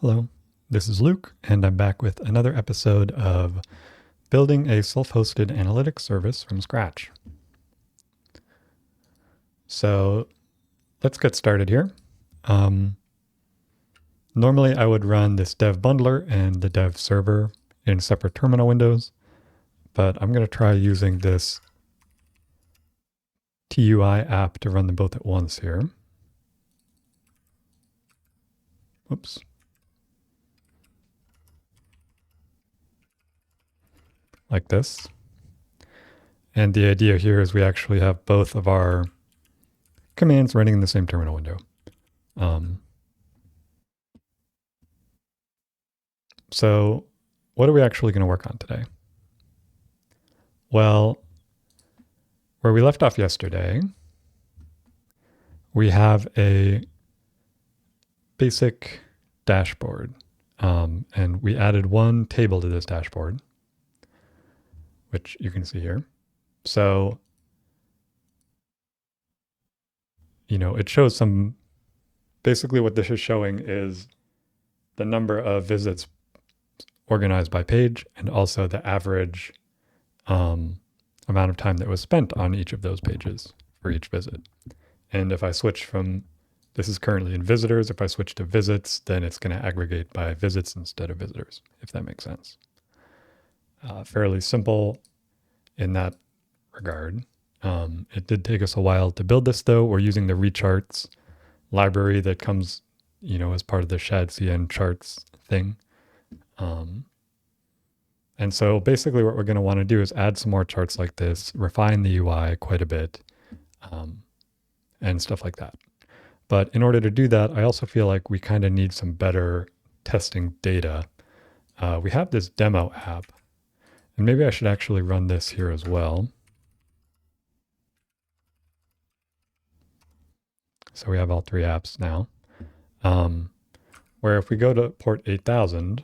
Hello, this is Luke, and I'm back with another episode of building a self-hosted analytics service from scratch. So let's get started here. Normally I would run this dev bundler and the dev server in separate terminal windows, but I'm going to try using this TUI app to run them both at once here. Oops. Like this. And the idea here is we actually have both of our commands running in the same terminal window. So what are we actually going to work on today? Well, where we left off yesterday, we have a basic dashboard, and we added one table to this dashboard, which you can see here. So, it shows some, basically what this is showing is the number of visits organized by page and also the average amount of time that was spent on each of those pages for each visit. And if I switch from, this is currently in visitors, if I switch to visits, then it's going to aggregate by visits instead of visitors, if that makes sense. Fairly simple in that regard. It did take us a while to build this though. We're using the recharts library that comes, as part of the shadcn charts thing. And so basically what we're going to want to do is add some more charts like this, refine the UI quite a bit, and stuff like that. But in order to do that, I also feel like we kind of need some better testing data. We have this demo app, and maybe I should actually run this here as well. So we have all three apps now, where if we go to port 8000,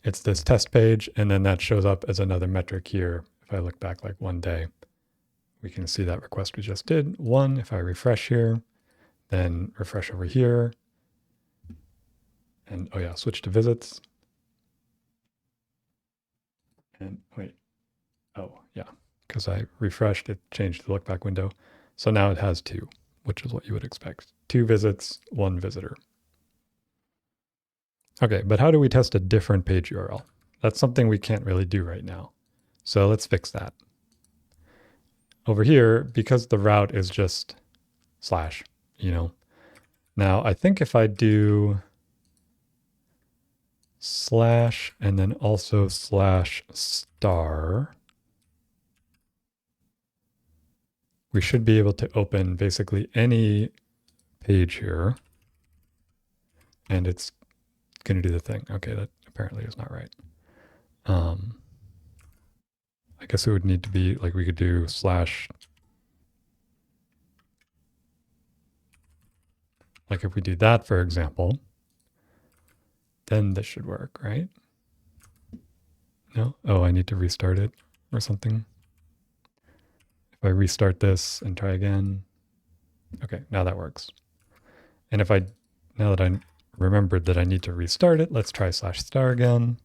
it's this test page, and then that shows up as another metric here. If I look back like one day, we can see that request we just did. One, if I refresh here, then refresh over here, and oh yeah, switch to visits. And wait, oh yeah, because I refreshed, it changed the look back window. So now it has two, which is what you would expect. 2 visits, 1 visitor. Okay, but how do we test a different page URL? That's something we can't really do right now. So let's fix that. Over here, because the route is just slash, Now I think if I do slash and then also slash star, we should be able to open basically any page here, and it's going to do the thing. Okay, that apparently is not right. I guess it would need to be like we could do slash. Like if we do that, for example, then this should work, right? No? Oh, I need to restart it or something. If I restart this and try again. Okay, now that works. And if now that I remembered that I need to restart it, let's try slash star again,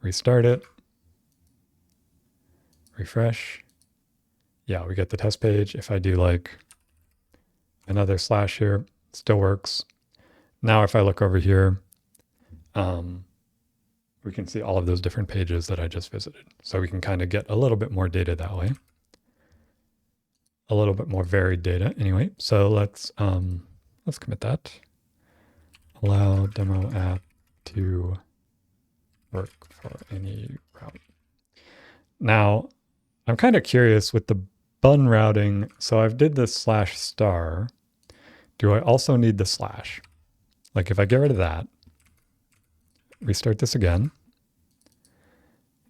restart it, refresh. Yeah, we get the test page. If I do like another slash here, it still works. Now if I look over here, we can see all of those different pages that I just visited. So we can kind of get a little bit more data that way. A little bit more varied data anyway. So let's commit that. Allow demo app to work for any route. Now, I'm kind of curious with the bun routing. So I've did this slash star. Do I also need the slash? Like if I get rid of that, restart this again,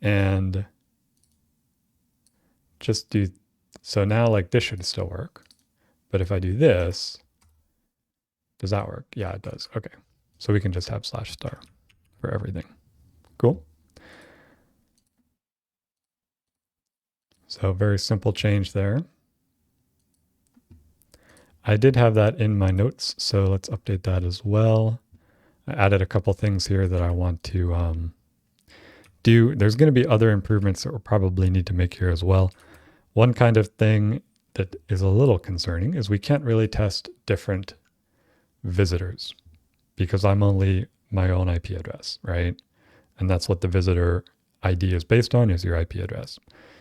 and just do, so now like this should still work. But if I do this, does that work? Yeah, it does. Okay. So we can just have slash star for everything. Cool. So very simple change there. I did have that in my notes, so let's update that as well. I added a couple things here that I want to do. There's going to be other improvements that we'll probably need to make here as well. One kind of thing that is a little concerning is we can't really test different visitors because I'm only my own IP address, right? And that's what the visitor ID is based on, is your IP address.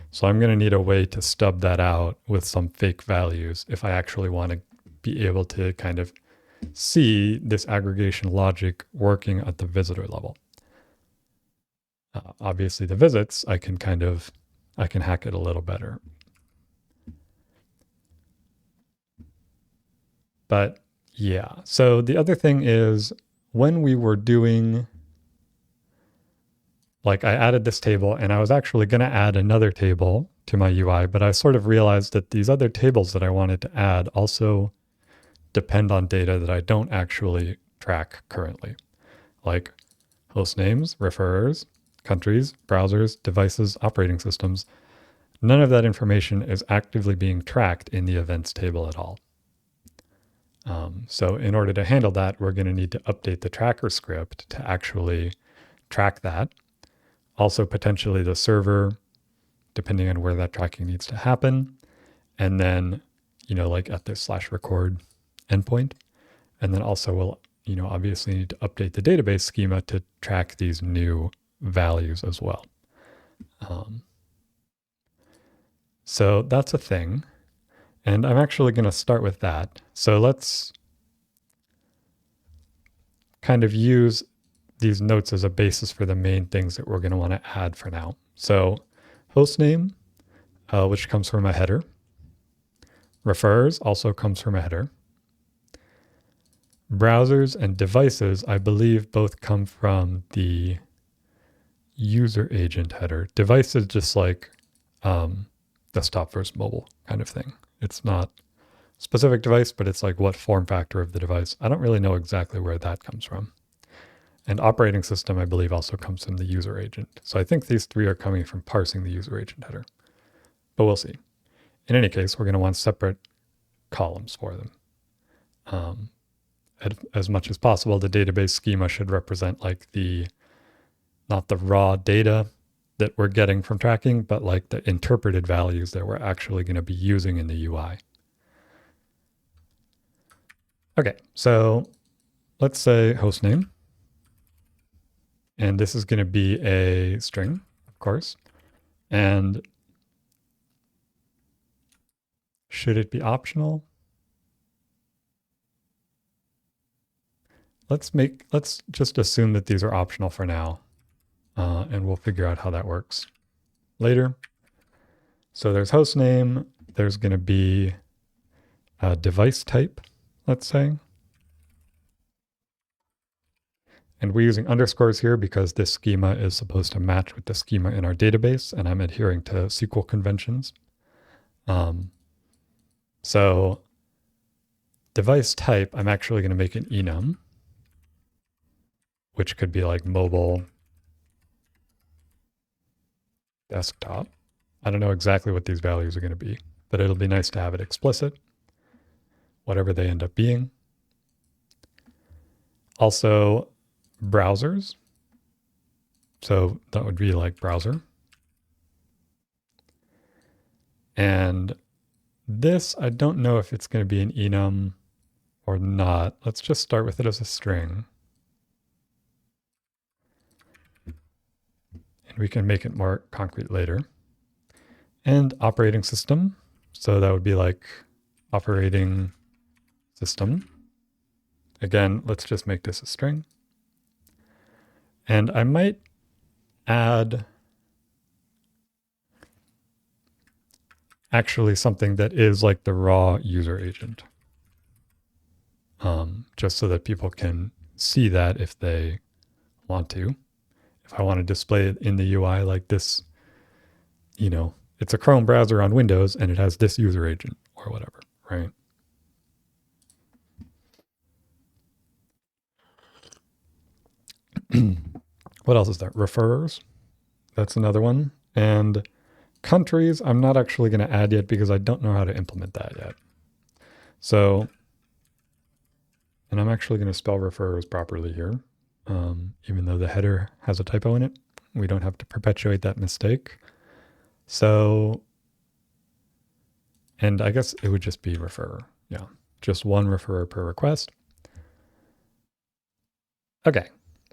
So I'm going to need a way to stub that out with some fake values if I actually want to be able to kind of see this aggregation logic working at the visitor level. Obviously the visits, I can hack it a little better. But yeah, so the other thing is when we were doing, like I added this table and I was actually going to add another table to my UI, but I sort of realized that these other tables that I wanted to add also depend on data that I don't actually track currently, like host names, referrers, countries, browsers, devices, operating systems. None of that information is actively being tracked in the events table at all. So in order to handle that, we're going to need to update the tracker script to actually track that. Also potentially the server, depending on where that tracking needs to happen. And then, like at the /record endpoint. And then also we'll, obviously need to update the database schema to track these new values as well. So that's a thing. And I'm actually going to start with that. So let's kind of use these notes as a basis for the main things that we're going to want to add for now. So hostname, which comes from a header. Referrers also comes from a header. Browsers and devices, I believe, both come from the user agent header. Device is just like desktop versus mobile kind of thing. It's not specific device, but it's like what form factor of the device. I don't really know exactly where that comes from. And operating system, I believe, also comes from the user agent. So I think these three are coming from parsing the user agent header, but we'll see. In any case, we're going to want separate columns for them. As much as possible, the database schema should represent like not the raw data that we're getting from tracking, but like the interpreted values that we're actually going to be using in the UI. Okay, so let's say hostname. And this is going to be a string, of course. And should it be optional? Let's just assume that these are optional for now. And we'll figure out how that works later. So there's hostname. There's going to be a device type, let's say. And we're using underscores here because this schema is supposed to match with the schema in our database, and I'm adhering to SQL conventions. So device type, I'm actually going to make an enum, which could be like mobile, desktop. I don't know exactly what these values are going to be, but it'll be nice to have it explicit, whatever they end up being. Also, browsers. So that would be like browser. And this, I don't know if it's going to be an enum or not. Let's just start with it as a string. And we can make it more concrete later. And operating system. So that would be like operating system. Again, let's just make this a string. And I might add actually something that is like the raw user agent. Just so that people can see that if they want to. If I want to display it in the UI like this, it's a Chrome browser on Windows and it has this user agent or whatever, right? What else is there? Referrers. That's another one. And countries, I'm not actually going to add yet because I don't know how to implement that yet. So, and I'm actually going to spell referrers properly here, even though the header has a typo in it. We don't have to perpetuate that mistake. So, and I guess it would just be referrer. Yeah, just one referrer per request. Okay,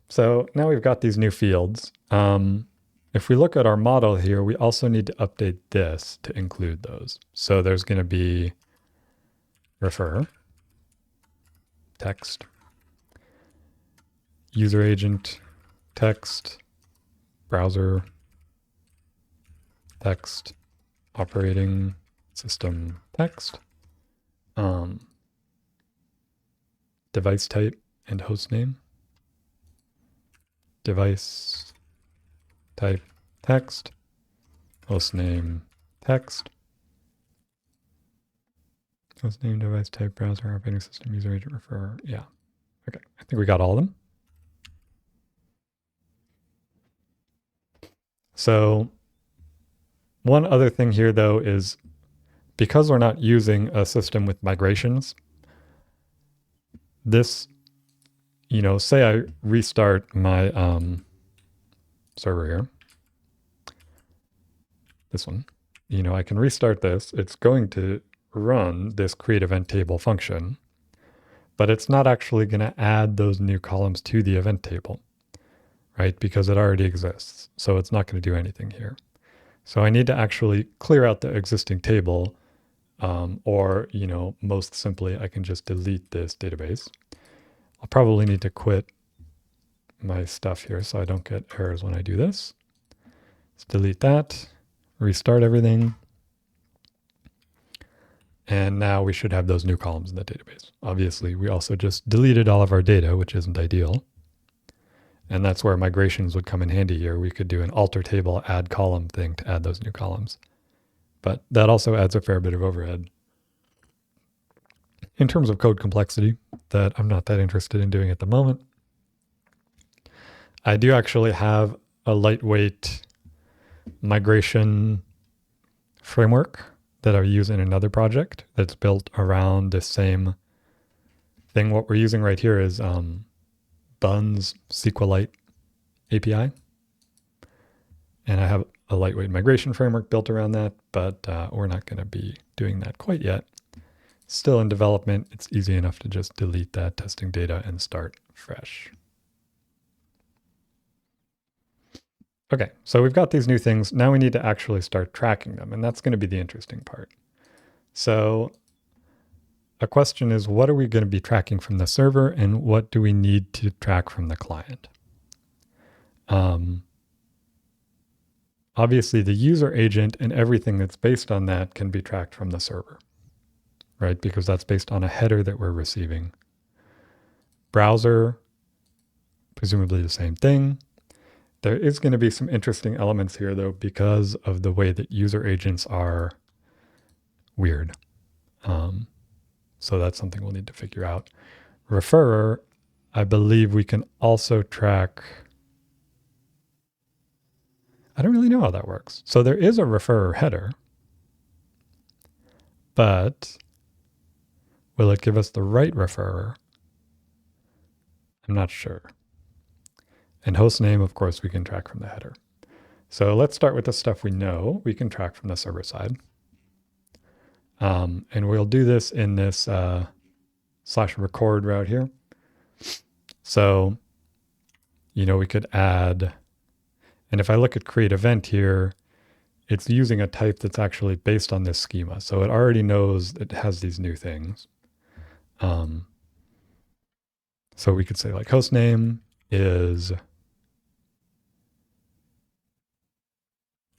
so now we've got these new fields. If we look at our model here, we also need to update this to include those. So there's going to be referrer, text, user agent, text, browser, text, operating system text, device type and host name, device type text, host name text, host name, device type, browser, operating system, user agent, referrer. Yeah. Okay. I think we got all of them. So one other thing here, though, is because we're not using a system with migrations, this, say I restart my server here, this one, I can restart this. It's going to run this create event table function, but it's not actually going to add those new columns to the event table, right? Because it already exists. So it's not going to do anything here. So I need to actually clear out the existing table, or, most simply, I can just delete this database. I'll probably need to quit my stuff here so I don't get errors when I do this. Let's delete that, restart everything. And now we should have those new columns in the database. Obviously, we also just deleted all of our data, which isn't ideal. And that's where migrations would come in handy here. We could do an alter table add column thing to add those new columns. But that also adds a fair bit of overhead. In terms of code complexity, that I'm not that interested in doing at the moment. I do actually have a lightweight migration framework that I use in another project that's built around the same thing. What we're using right here is Bun's SQLite API. And I have a lightweight migration framework built around that, but we're not going to be doing that quite yet. Still in development. It's easy enough to just delete that testing data and start fresh. Okay, so we've got these new things. Now we need to actually start tracking them, and that's going to be the interesting part. So a question is, what are we going to be tracking from the server, and what do we need to track from the client? Obviously, the user agent and everything that's based on that can be tracked from the server, right? Because that's based on a header that we're receiving. Browser, presumably the same thing. There is going to be some interesting elements here, though, because of the way that user agents are weird. So that's something we'll need to figure out. Referrer, I believe we can also track. I don't really know how that works. So there is a referrer header, but will it give us the right referrer? I'm not sure. And host name, of course, we can track from the header. So let's start with the stuff we know we can track from the server side. And we'll do this in this /record route here. So, we could add, and if I look at create event here, it's using a type that's actually based on this schema. So it already knows it has these new things. So we could say like host name is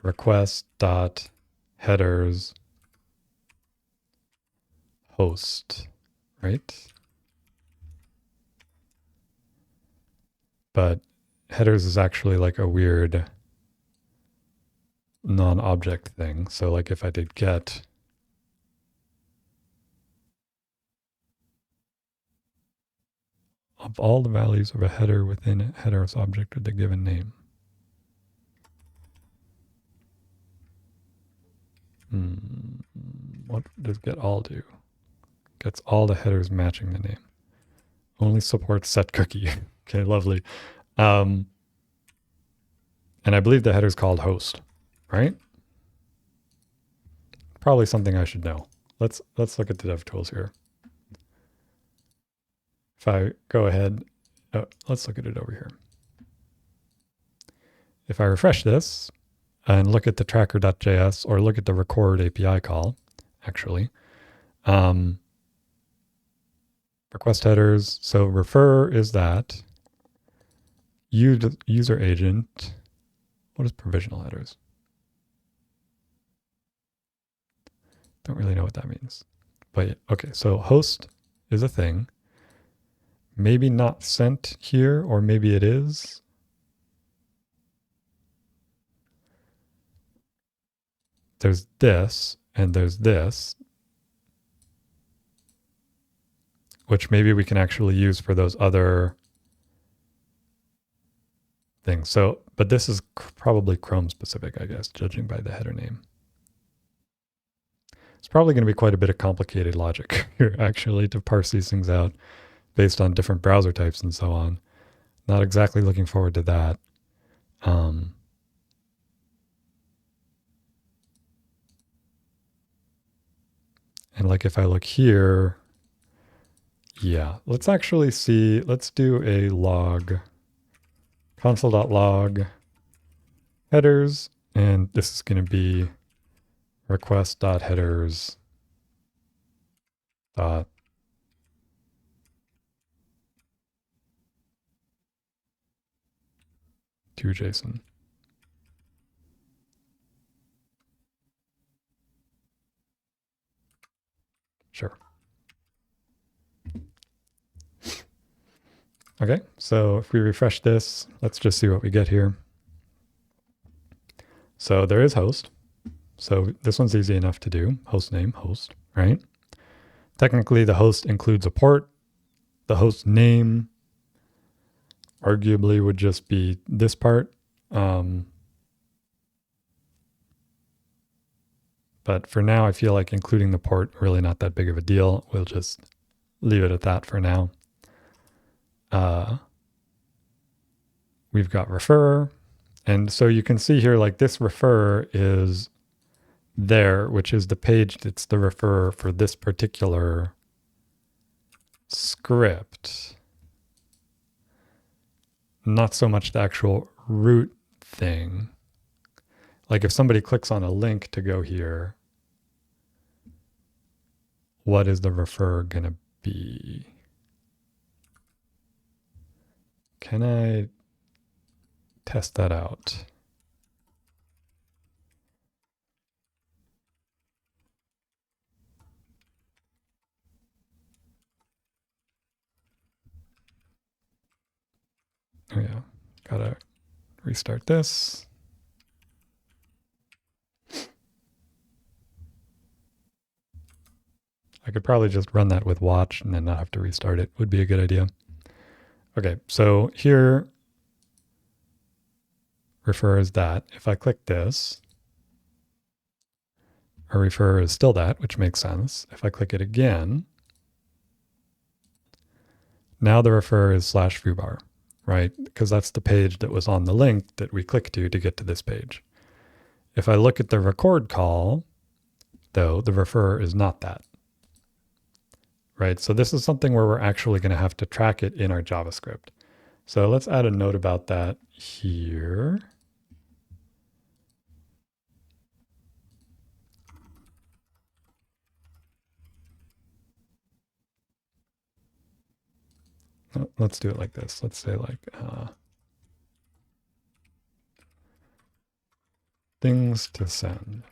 request.headers host, right? But headers is actually like a weird non-object thing. So like if I did get, of all the values of a header within a headers object with the given name. What does get all do? Gets all the headers matching the name. Only supports set cookie. Okay, lovely. And I believe the header is called host, right? Probably something I should know. Let's look at the DevTools here. If I go ahead, let's look at it over here. If I refresh this and look at the tracker.js or look at the record API call, actually, request headers. So refer is that. User agent. What is provisional headers? Don't really know what that means. But okay, so host is a thing. Maybe not sent here, or maybe it is. There's this, and there's this, which maybe we can actually use for those other things. So, but this is probably Chrome specific, I guess, judging by the header name. It's probably going to be quite a bit of complicated logic here, actually, to parse these things out based on different browser types and so on. Not exactly looking forward to that. And like if I look here, yeah, let's actually see, let's do a log, console.log headers, and this is going to be request.headers dot to JSON. Sure. Okay, so if we refresh this, let's just see what we get here. So there is host. So this one's easy enough to do. Host name, host, right? Technically, the host includes a port. The host name arguably would just be this part. But for now, I feel like including the port, really not that big of a deal. We'll just leave it at that for now. We've got refer. And so you can see here, like this refer is there, which is the page that's the refer for this particular script. Not so much the actual root thing. Like if somebody clicks on a link to go here, what is the refer going to be? Can I test that out? Oh yeah, gotta restart this. I could probably just run that with watch and then not have to restart it. Would be a good idea. Okay, so here refer is that. If I click this, our refer is still that, which makes sense. If I click it again, now the refer is /foobar, right? Because that's the page that was on the link that we clicked to get to this page. If I look at the record call, though, the refer is not that, right? So this is something where we're actually going to have to track it in our JavaScript. So let's add a note about that here. Let's do it like this. Let's say like things to send.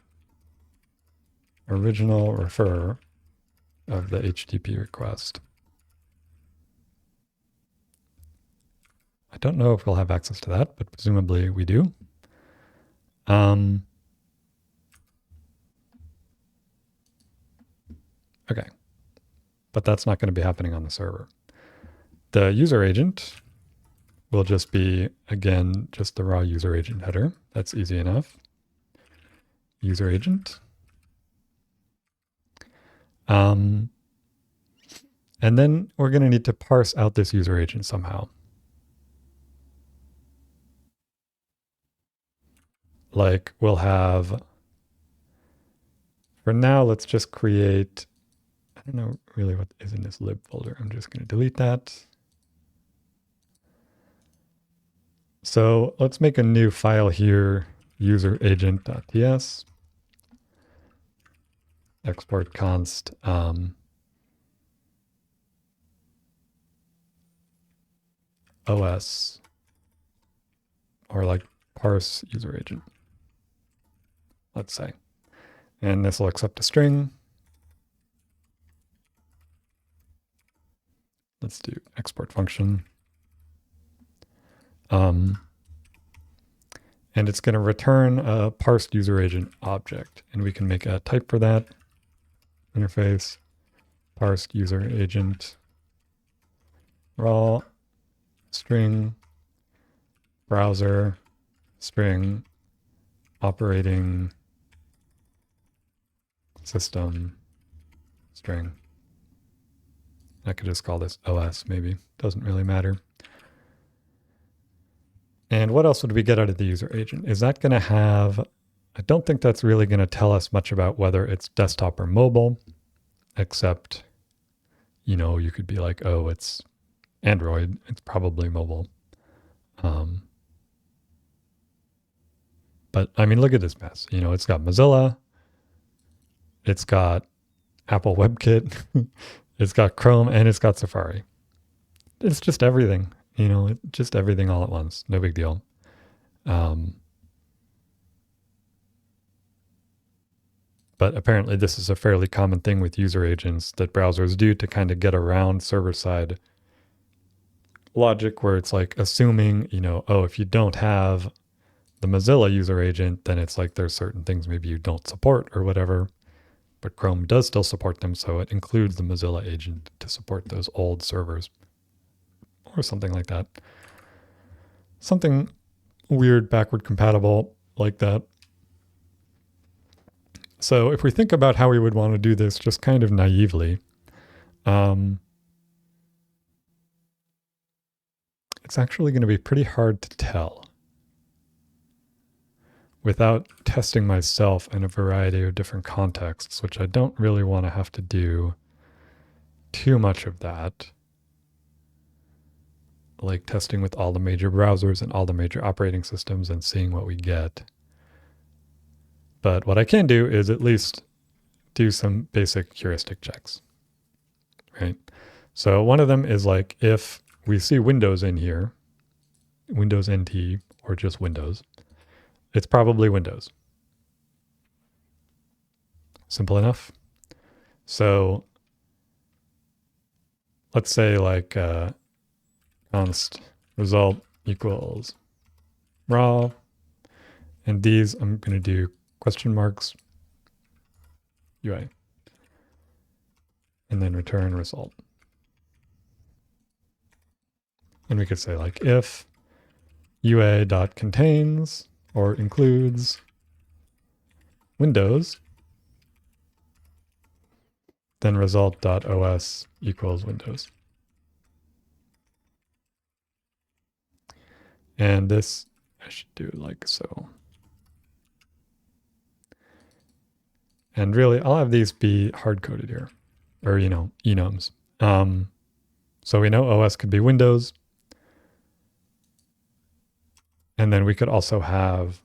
Original refer of the HTTP request. I don't know if we'll have access to that, but presumably we do. Okay, but that's not going to be happening on the server. The user agent will just be, again, just the raw user agent header. That's easy enough. User agent. And then we're going to need to parse out this user agent somehow. Like we'll have, for now, let's just create, I don't know really what is in this lib folder. I'm just going to delete that. So let's make a new file here, user agent.ts, export const OS, or like parse user agent, let's say. And this will accept a string. Let's do export function. And it's going to return a parsed user agent object. And we can make a type for that. Interface, parsed user agent, raw, string, browser, string, operating system, string. I could just call this OS maybe. Doesn't really matter. And what else would we get out of the user agent? Is that going to have, I don't think that's really going to tell us much about whether it's desktop or mobile, except, you know, you could be like, oh, it's Android, it's probably mobile. But I mean, look at this mess. You know, it's got Mozilla, it's got Apple WebKit, it's got Chrome, and it's got Safari. It's just everything. You know, just everything all at once. No big deal. But apparently this is a fairly common thing with user agents that browsers do to kind of get around server-side logic, where it's like assuming, you know, oh, if you don't have the Mozilla user agent, then it's like there's certain things maybe you don't support or whatever. But Chrome does still support them, so it includes the Mozilla agent to support those old servers. Or something like that. Something weird, backward compatible like that. So if we think about how we would want to do this just kind of naively, it's actually going to be pretty hard to tell without testing myself in a variety of different contexts, which I don't really want to have to do too much of that. Like testing with all the major browsers and all the major operating systems and seeing what we get. But what I can do is at least do some basic heuristic checks, right? So one of them is like, if we see Windows in here, Windows NT or just Windows, it's probably Windows. Simple enough. So let's say like, const result equals raw, and these I'm going to do question marks UI, and then return result. And we could say like if UA.contains or includes Windows, then result.os equals Windows. And this, I should do like so. And really, I'll have these be hard-coded here, or, you know, enums. So we know OS could be Windows. And then we could also have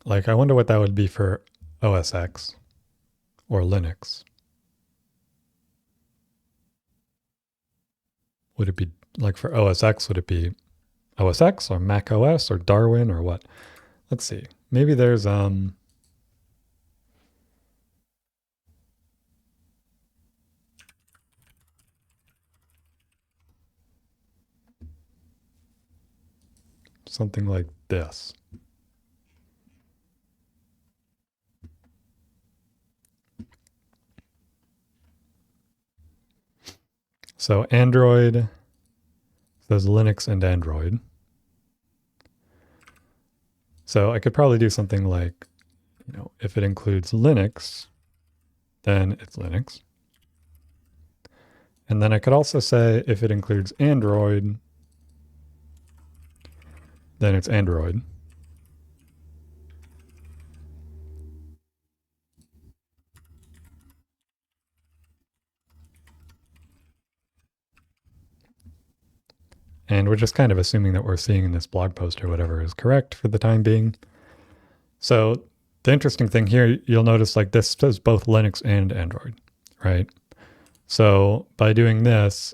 like, I wonder what that would be for OS X or Linux. Would it be like for OS X, would it be OS X or Mac OS or Darwin or what? Let's see. Maybe there's something like this. So Android says Linux and Android. So I could probably do something like if it includes Linux, then it's Linux. And then I could also say if it includes Android, then it's Android. And we're just kind of assuming that we're seeing in this blog post or whatever is correct for the time being. So the interesting thing here, you'll notice like this says both Linux and Android, right? So by doing this,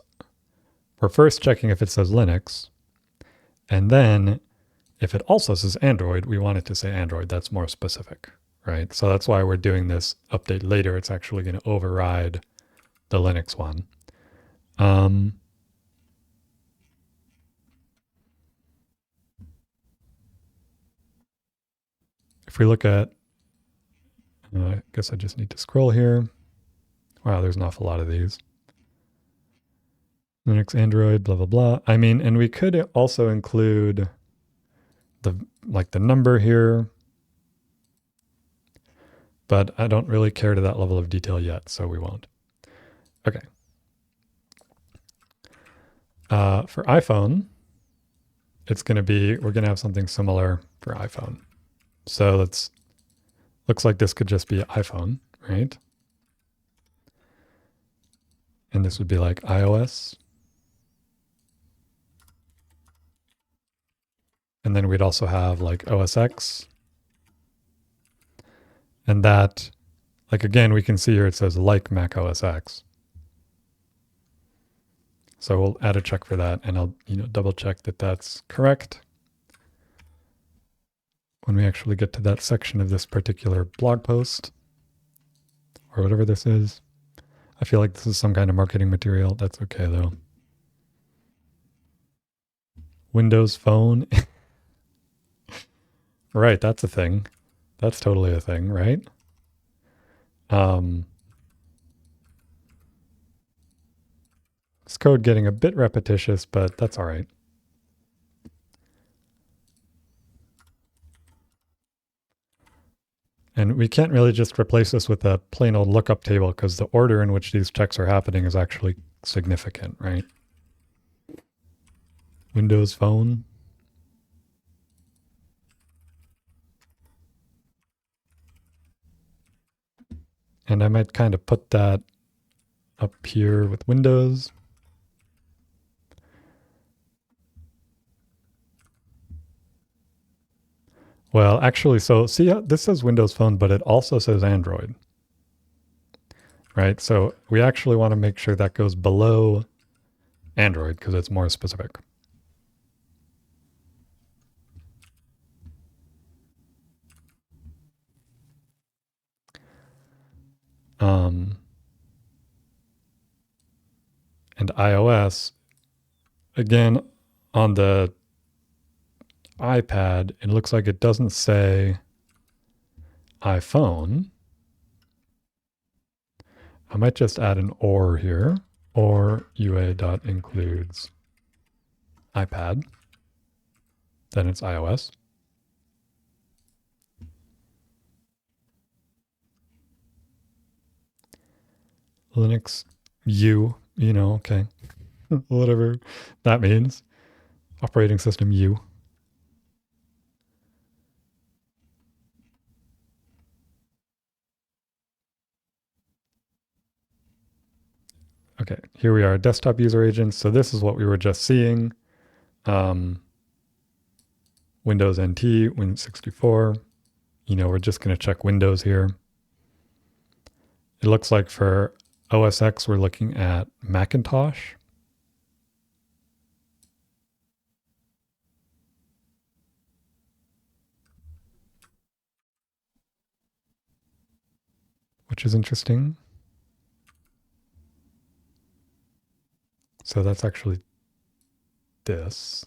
we're first checking if it says Linux. And then if it also says Android, we want it to say Android. That's more specific, right? So that's why we're doing this update later. It's actually going to override the Linux one. If we look at, I guess I just need to scroll here. Wow, there's an awful lot of these. Linux, Android, blah, blah, blah. I mean, and we could also include the number here, but I don't really care to that level of detail yet, so we won't. Okay. For iPhone, it's going to be, we're going to have something similar for iPhone. So looks like this could just be iPhone, right? And this would be like iOS. And then we'd also have like OS X. And that, like again, we can see here it says like Mac OS X. So we'll add a check for that, and I'll double check that that's correct when we actually get to that section of this particular blog post or whatever this is. I feel like this is some kind of marketing material. That's okay though. Windows Phone. Right, that's a thing. That's totally a thing, right? This code getting a bit repetitious, but that's all right. And we can't really just replace this with a plain old lookup table because the order in which these checks are happening is actually significant, right? Windows Phone. And I might kind of put that up here with Windows. Well, actually, so see how this says Windows Phone, but it also says Android, right? So we actually want to make sure that goes below Android because it's more specific. And iOS, again, on the iPad, it looks like it doesn't say iPhone. I might just add an or here, or UA.includes iPad. Then it's iOS. Linux U, okay. Whatever that means. Operating system U. Okay, here we are, desktop user agents. So this is what we were just seeing. Windows NT, Win 64. We're just going to check Windows here. It looks like for OS X, we're looking at Macintosh. Which is interesting. So that's actually this.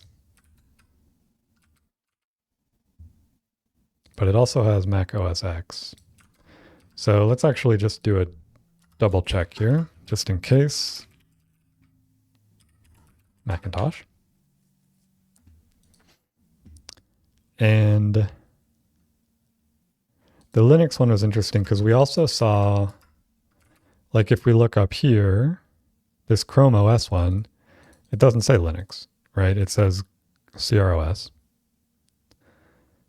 But it also has Mac OS X. So let's actually just do a double check here, just in case. Macintosh. And The Linux one was interesting because we also saw, like if we look up here, this Chrome OS one, it doesn't say Linux, right? It says CROS.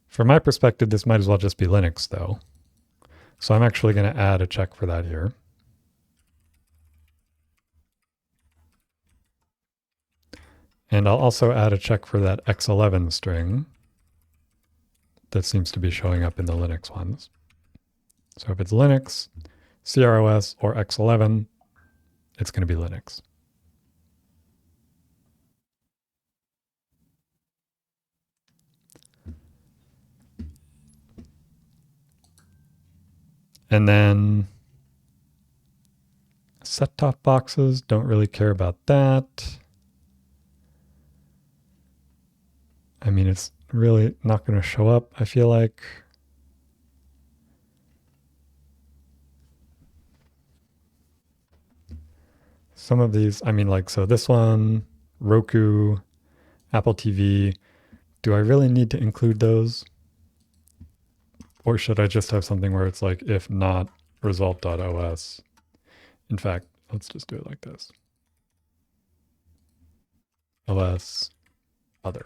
From my perspective, this might as well just be Linux though. So I'm actually going to add a check for that here. And I'll also add a check for that X11 string that seems to be showing up in the Linux ones. So if it's Linux, CROS, or X11, it's going to be Linux. And then set-top boxes, don't really care about that. I mean, it's really not going to show up, I feel like. Some of these, I mean, like, so this one, Roku, Apple TV, do I really need to include those? Or should I just have something where it's like, if not result.os? In fact, let's just do it like this. OS other.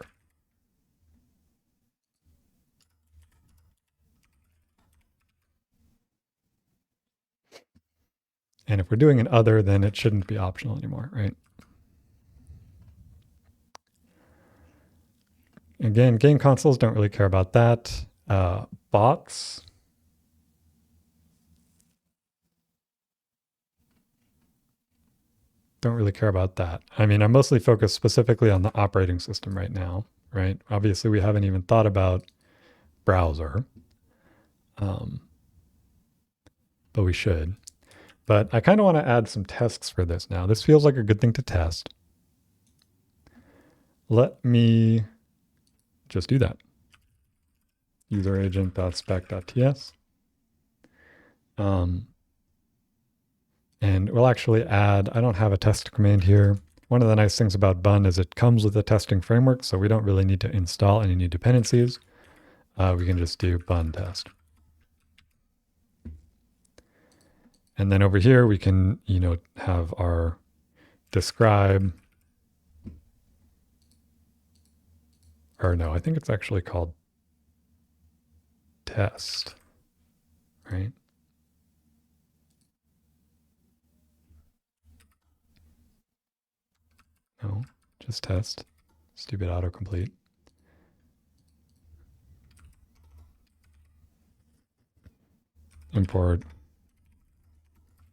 And if we're doing an other, then it shouldn't be optional anymore, right? Again, game consoles don't really care about that. Bots. Don't really care about that. I mean, I'm mostly focused specifically on the operating system right now, right? Obviously, we haven't even thought about browser, but we should. But I kind of want to add some tests for this now. This feels like a good thing to test. Let me just do that. User agent.spec.ts. And we'll actually add, I don't have a test command here. One of the nice things about Bun is it comes with a testing framework, so we don't really need to install any new dependencies. We can just do Bun test. And then over here, we can, have our describe, or no, I think it's actually called test, right? No, just test. Stupid autocomplete. Import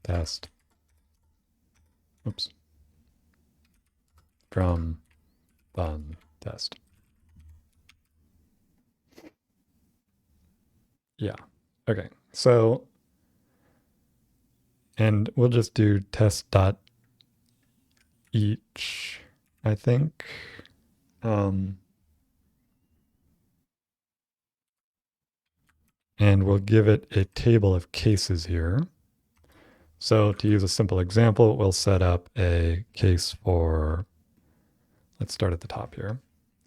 test. Oops. From Bun test. Yeah. Okay. So, and we'll just do test dot each, I think. And we'll give it a table of cases here. So to use a simple example, we'll set up a case for, let's start at the top here.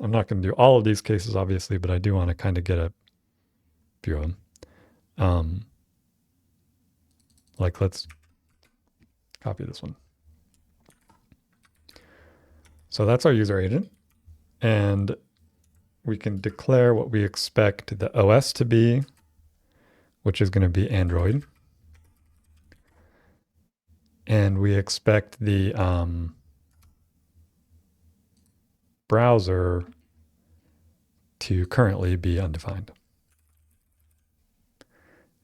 I'm not going to do all of these cases, obviously, but I do want to kind of get a few of them. Like, let's copy this one. So that's our user agent. And we can declare what we expect the OS to be, which is going to be Android. And we expect the browser to currently be undefined.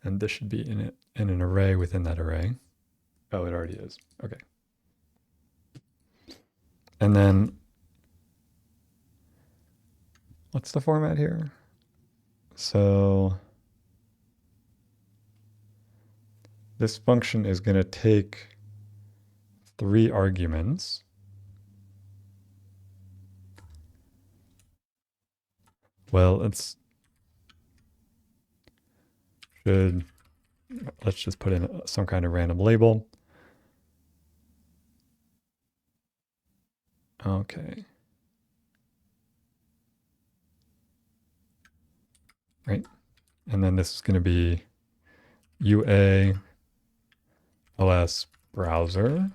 And this should be in an array within that array. Oh, it already is. Okay. And then what's the format here? So this function is going to take 3 arguments. Well, let's just put in some kind of random label. Okay. Right. And then this is going to be UA OS browser.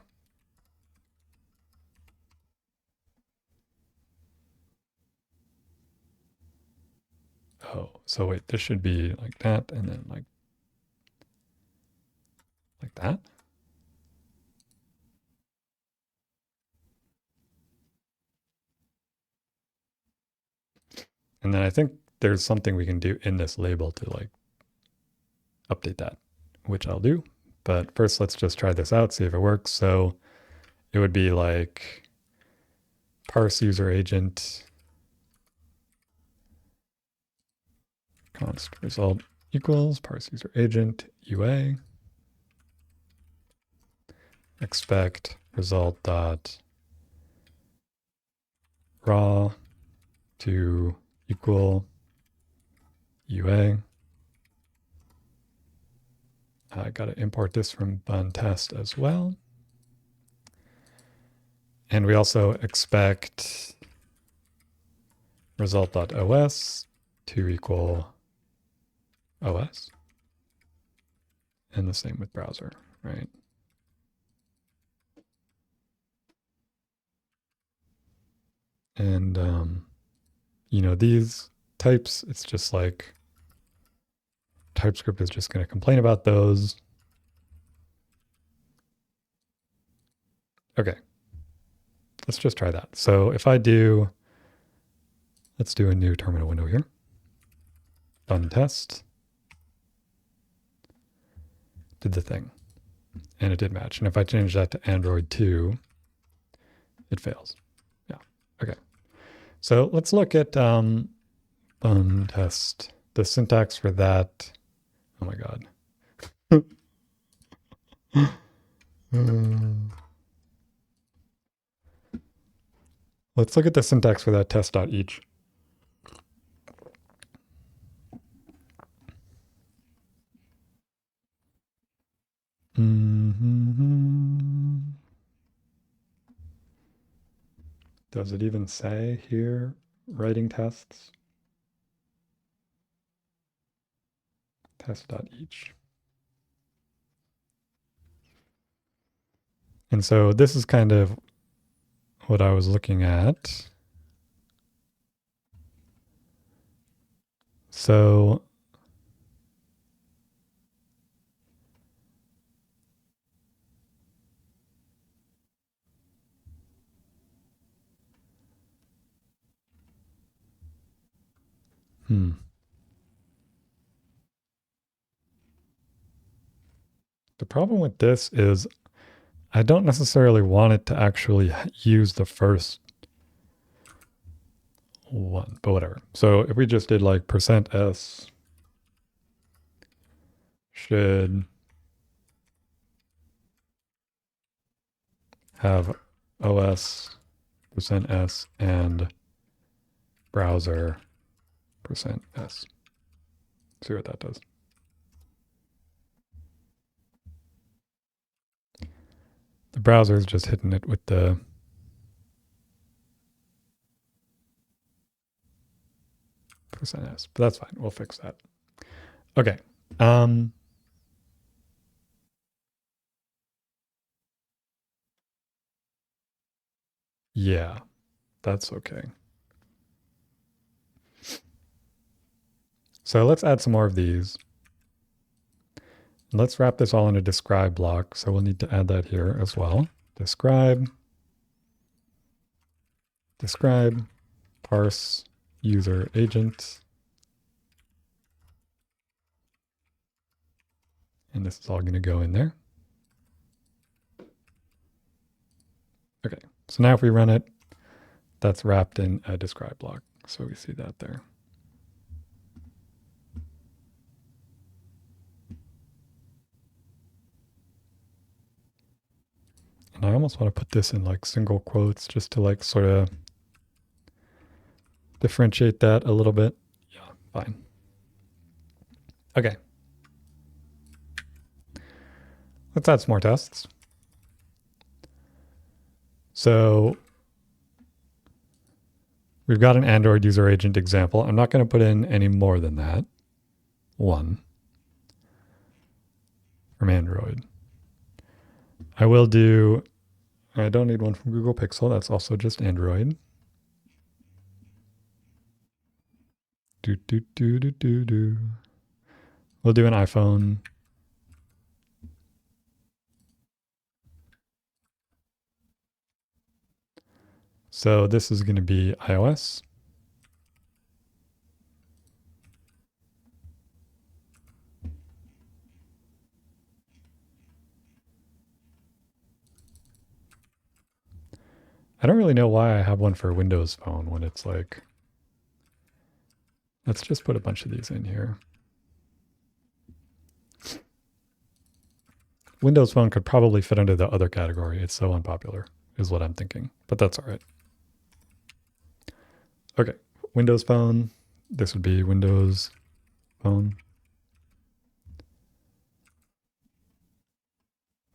Oh, so wait, this should be like that and then like that. And then I think there's something we can do in this label to like update that, which I'll do. But first, let's just try this out, see if it works. So it would be like parse user agent const result equals parse user agent UA expect result dot raw to equal UA. I got to import this from bun test as well. And we also expect result.os to equal OS. And the same with browser, right? And, you know, these types, it's just like TypeScript is just going to complain about those. Okay, let's just try that. So if I do, let's do a new terminal window here. Bun test. Did the thing. And it did match. And if I change that to Android 2, it fails. Yeah, okay. So let's look at bun test. The syntax for that. Oh my God. Let's look at the syntax for that test.each. Does it even say here, writing tests? Test.each. And so this is kind of what I was looking at. So the problem with this is I don't necessarily want it to actually use the first one, but whatever. So if we just did like %s should have OS %s and browser %s. See what that does. The browser is just hitting it with the %s, but that's fine. We'll fix that. Okay. Yeah, that's okay. So let's add some more of these. Let's wrap this all in a describe block. So we'll need to add that here as well. Describe, parse user agent. And this is all going to go in there. Okay, so now if we run it, that's wrapped in a describe block. So we see that there. And I almost want to put this in like single quotes just to like sort of differentiate that a little bit. Yeah, fine. Okay. Let's add some more tests. So we've got an Android user agent example. I'm not going to put in any more than that. One. from Android. I will do, I don't need one from Google Pixel. That's also just Android. We'll do an iPhone. So this is going to be iOS. I don't really know why I have one for Windows Phone when it's like, let's just put a bunch of these in here. Windows Phone could probably fit under the other category. It's so unpopular, is what I'm thinking, but that's all right. Okay, Windows Phone. This would be Windows Phone.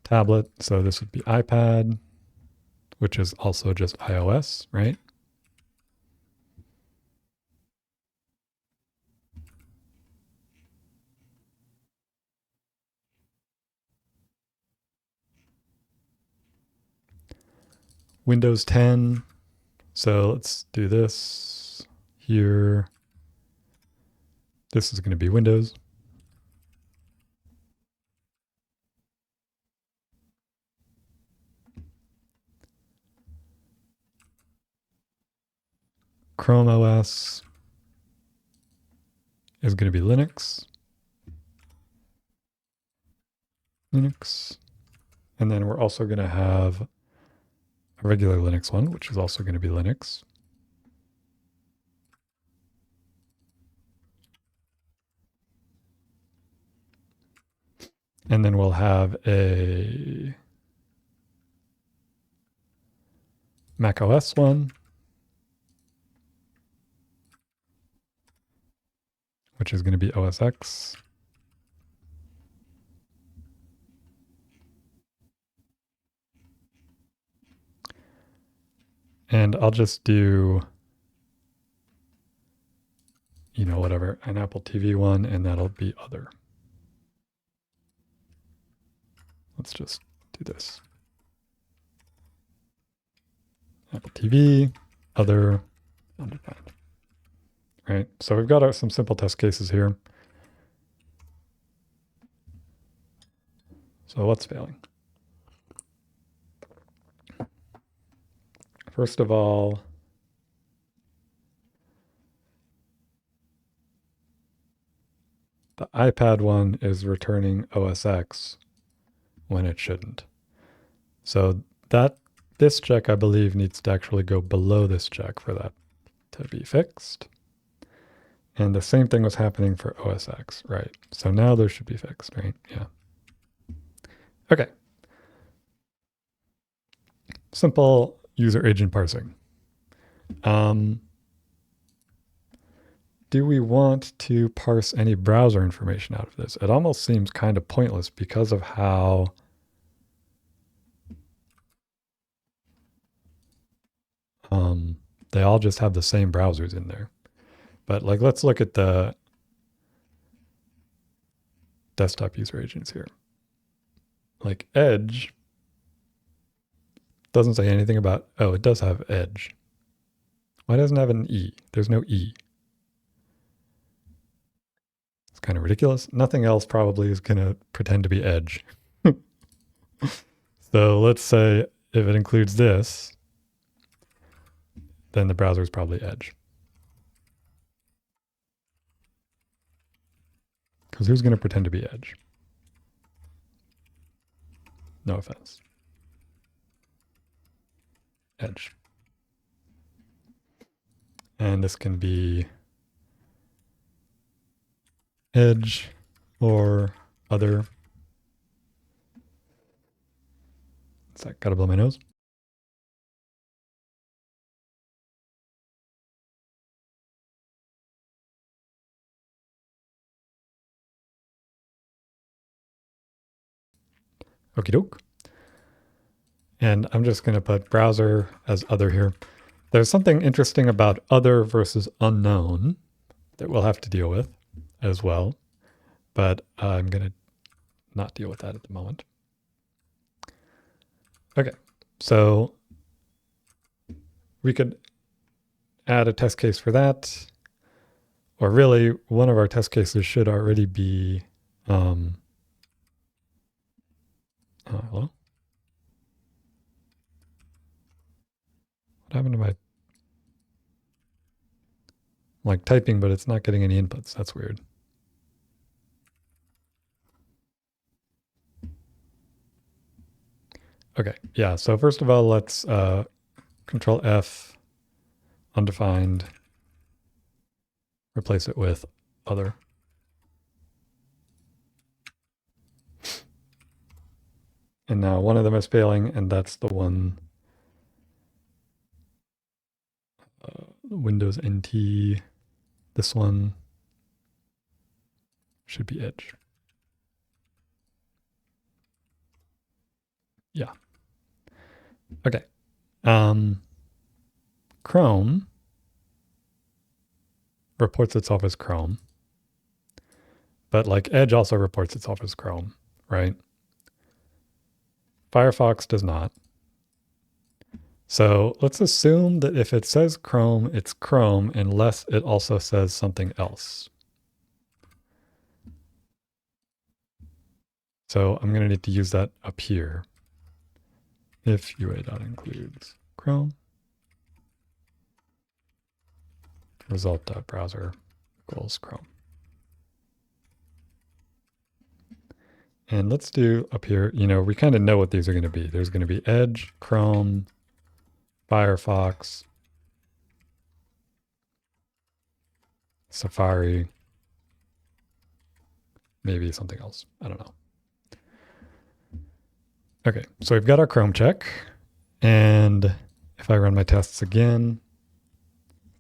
Tablet, so this would be iPad, which is also just iOS, right? Windows 10. So let's do this here. This is going to be Windows. Chrome OS is going to be Linux. And then we're also going to have a regular Linux one, which is also going to be Linux. And then we'll have a Mac OS one, which is going to be OS X. And I'll just do, you know, whatever, an Apple TV one, and that'll be other. Let's just do this. Apple TV, other, undefined. Right, so we've got some simple test cases here. So what's failing? First of all, the iPad one is returning OS X when it shouldn't. So this check, I believe, needs to actually go below this check for that to be fixed. And the same thing was happening for OS X, right? So now those should be fixed, right? Yeah. Okay. Simple user agent parsing. Do we want to parse any browser information out of this? It almost seems kind of pointless because of how they all just have the same browsers in there. But like, let's look at the desktop user agents here. Like Edge doesn't say anything about, oh, it does have Edge. Why doesn't it have an E? There's no E. It's kind of ridiculous. Nothing else probably is going to pretend to be Edge. So let's say if it includes this, then the browser is probably Edge. Because who's going to pretend to be Edge? No offense. Edge. And this can be Edge or other. Is that gotta blow my nose? Okie doke. And I'm just going to put browser as other here. There's something interesting about other versus unknown that we'll have to deal with as well. But I'm going to not deal with that at the moment. Okay, so we could add a test case for that. Or really, one of our test cases should already be, hello? What happened to my, like typing, but it's not getting any inputs. That's weird. Okay, yeah, so first of all, let's Control F, undefined, replace it with other. And now one of them is failing, and that's the one Windows NT. This one should be Edge. Yeah. Okay. Chrome reports itself as Chrome, but like Edge also reports itself as Chrome, right? Firefox does not. So let's assume that if it says Chrome, it's Chrome unless it also says something else. So I'm going to need to use that up here. If UA.includes Chrome, result.browser equals Chrome. And let's do up here, you know, we kind of know what these are going to be. There's going to be Edge, Chrome, Firefox, Safari, maybe something else. I don't know. Okay, so we've got our Chrome check. And if I run my tests again,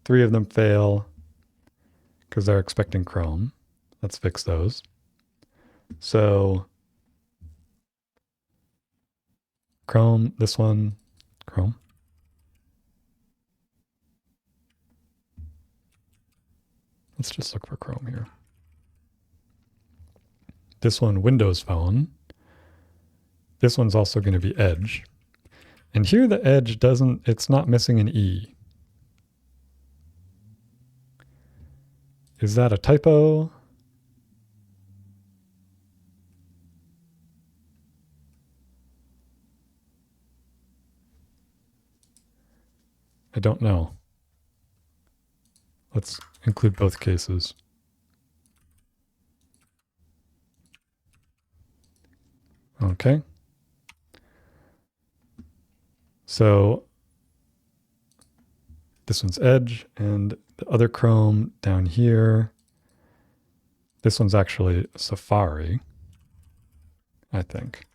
3 of them fail because they're expecting Chrome. Let's fix those. So Chrome, this one, Chrome. Let's just look for Chrome here. This one, Windows Phone. This one's also going to be Edge. And here the Edge doesn't, it's not missing an E. Is that a typo? I don't know. Let's include both cases. Okay. So this one's Edge, and the other Chrome down here. This one's actually Safari, I think.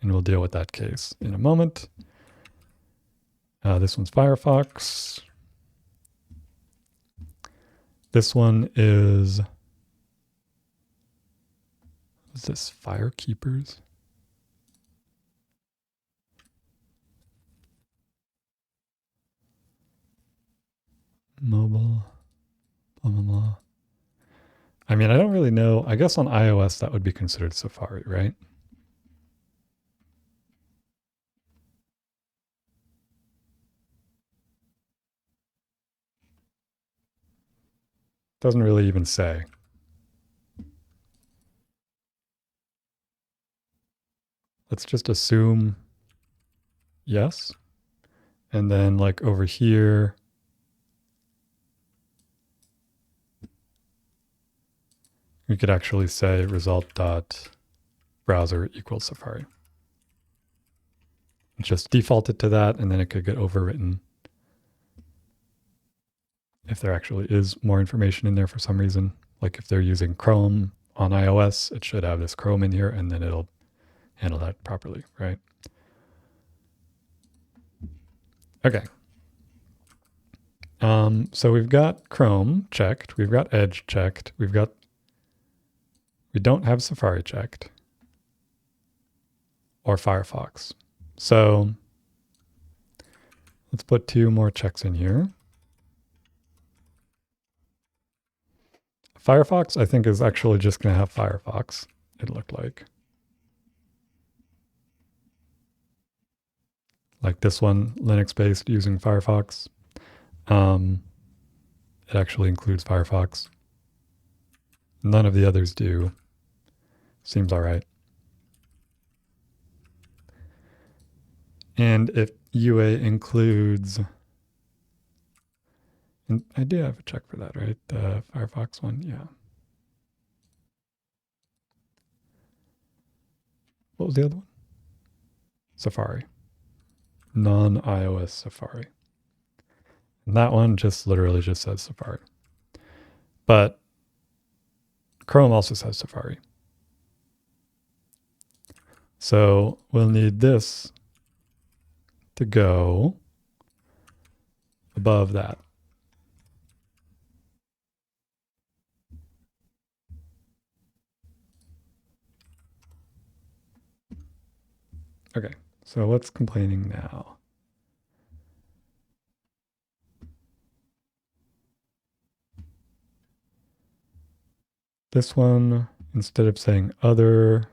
And we'll deal with that case in a moment. This one's Firefox. This one is this Firekeepers? Mobile, blah, blah, blah. I mean, I don't really know. I guess on iOS that would be considered Safari, right? Doesn't really even say. Let's just assume yes. And then like over here, we could actually say result.browser equals Safari. Just default it to that, and then it could get overwritten if there actually is more information in there for some reason. Like if they're using Chrome on iOS, it should have this Chrome in here, and then it'll handle that properly, right? Okay. So we've got Chrome checked. We've got Edge checked. We don't have Safari checked or Firefox. So let's put 2 more checks in here. Firefox, I think, is actually just going to have Firefox. it looked like. Like this one, Linux-based using Firefox. It actually includes Firefox. None of the others do. Seems all right. And if UA includes, and I do have a check for that, right? The Firefox one, yeah. What was the other one? Safari. Non-iOS Safari. And that one just literally just says Safari. But Chrome also says Safari. So we'll need this to go above that. Okay, so what's complaining now? This one, instead of saying other,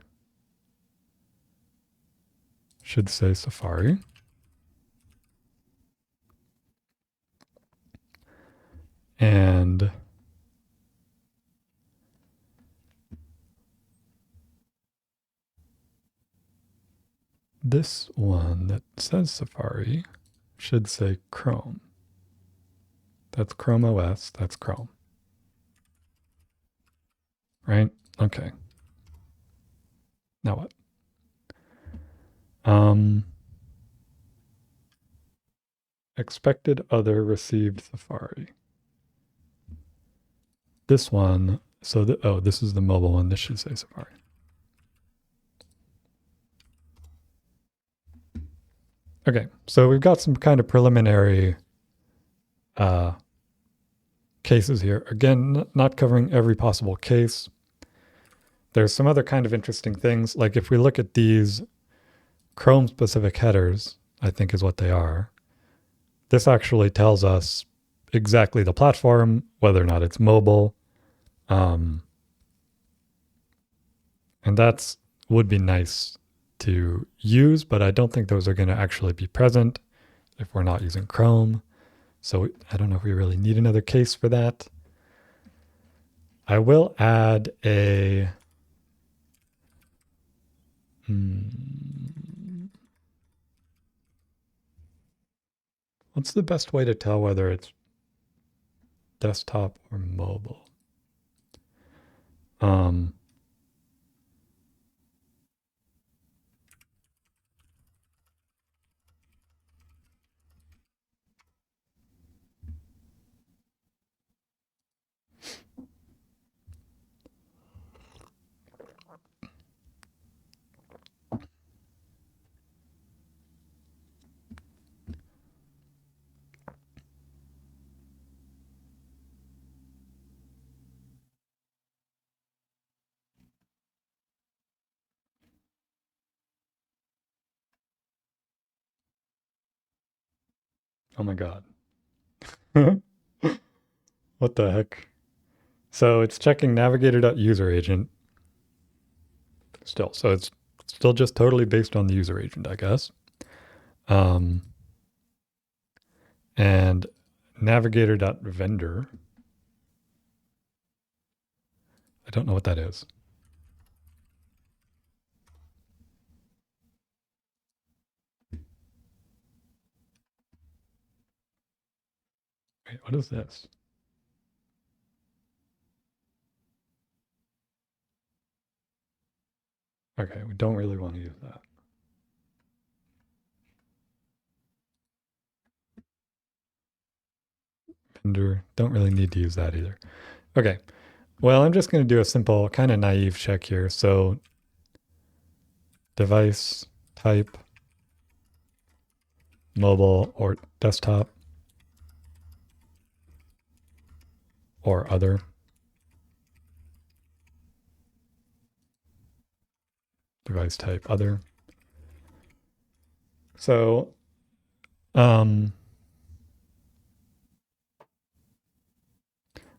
should say Safari. And this one that says Safari should say Chrome. That's Chrome OS, that's Chrome. Right? Okay. Now what? Expected other received Safari. This one, so this is the mobile one. This should say Safari. Okay, so we've got some kind of preliminary cases here. Again, not covering every possible case. There's some other kind of interesting things. Like if we look at these Chrome specific headers, I think is what they are. This actually tells us exactly the platform, whether or not it's mobile. And that's would be nice to use, but I don't think those are going to actually be present if we're not using Chrome. So I don't know if we really need another case for that. I will add a what's the best way to tell whether it's desktop or mobile? Oh my God. What the heck? So it's checking navigator.userAgent still. So it's still just totally based on the user agent, I guess. And navigator.vendor. I don't know what that is. Wait, what is this? Okay, we don't really want to use that. Vendor, don't really need to use that either. Okay, well, I'm just going to do a simple kind of naive check here. So device type, mobile or desktop or other. Device type other. So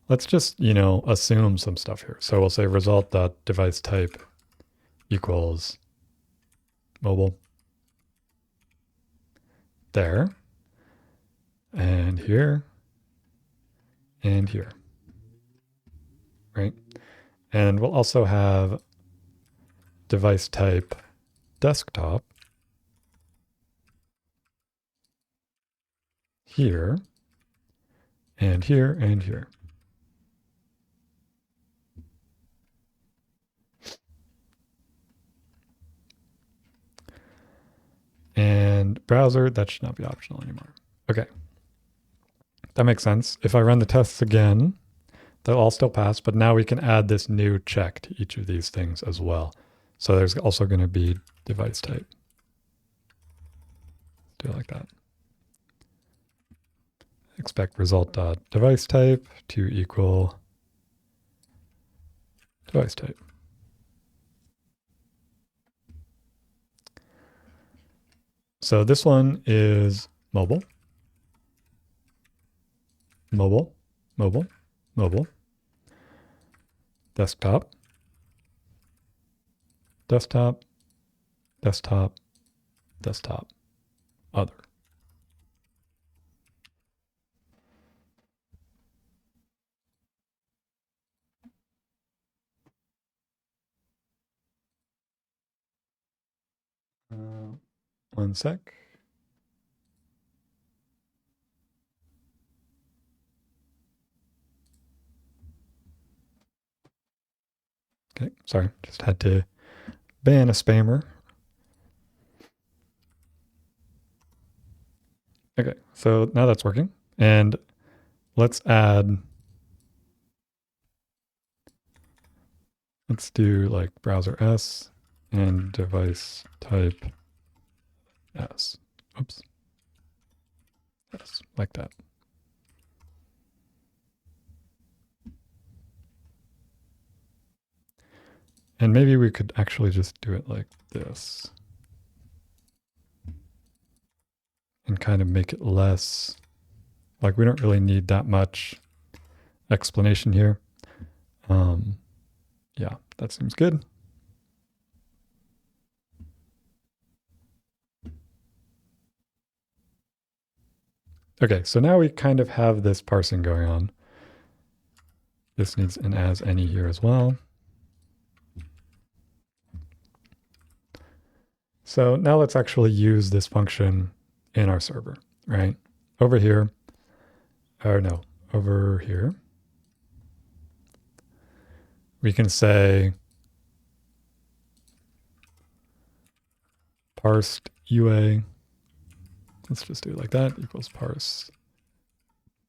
let's just, assume some stuff here. So we'll say result.device type equals mobile. There. And here. And here. Right? And we'll also have device type desktop here, and here, and here. And browser, that should not be optional anymore. Okay. That makes sense. If I run the tests again, they'll all still pass, but now we can add this new check to each of these things as well. So there's also going to be device type. Do it like that. Expect result dot device type to equal device type. So this one is mobile, mobile, mobile, mobile, desktop, desktop, desktop, desktop, other. One sec. Okay, sorry, just had to ban a spammer. Okay, so now that's working. And let's do like browser S and device type S. Oops. S, like that. And maybe we could actually just do it like this. And kind of make it less, like we don't really need that much explanation here. Yeah, that seems good. Okay, so now we kind of have this parsing going on. This needs an as any here as well. So now let's actually use this function in our server, right? Over here, or no, over here, we can say parsed UA, let's just do it like that, equals parse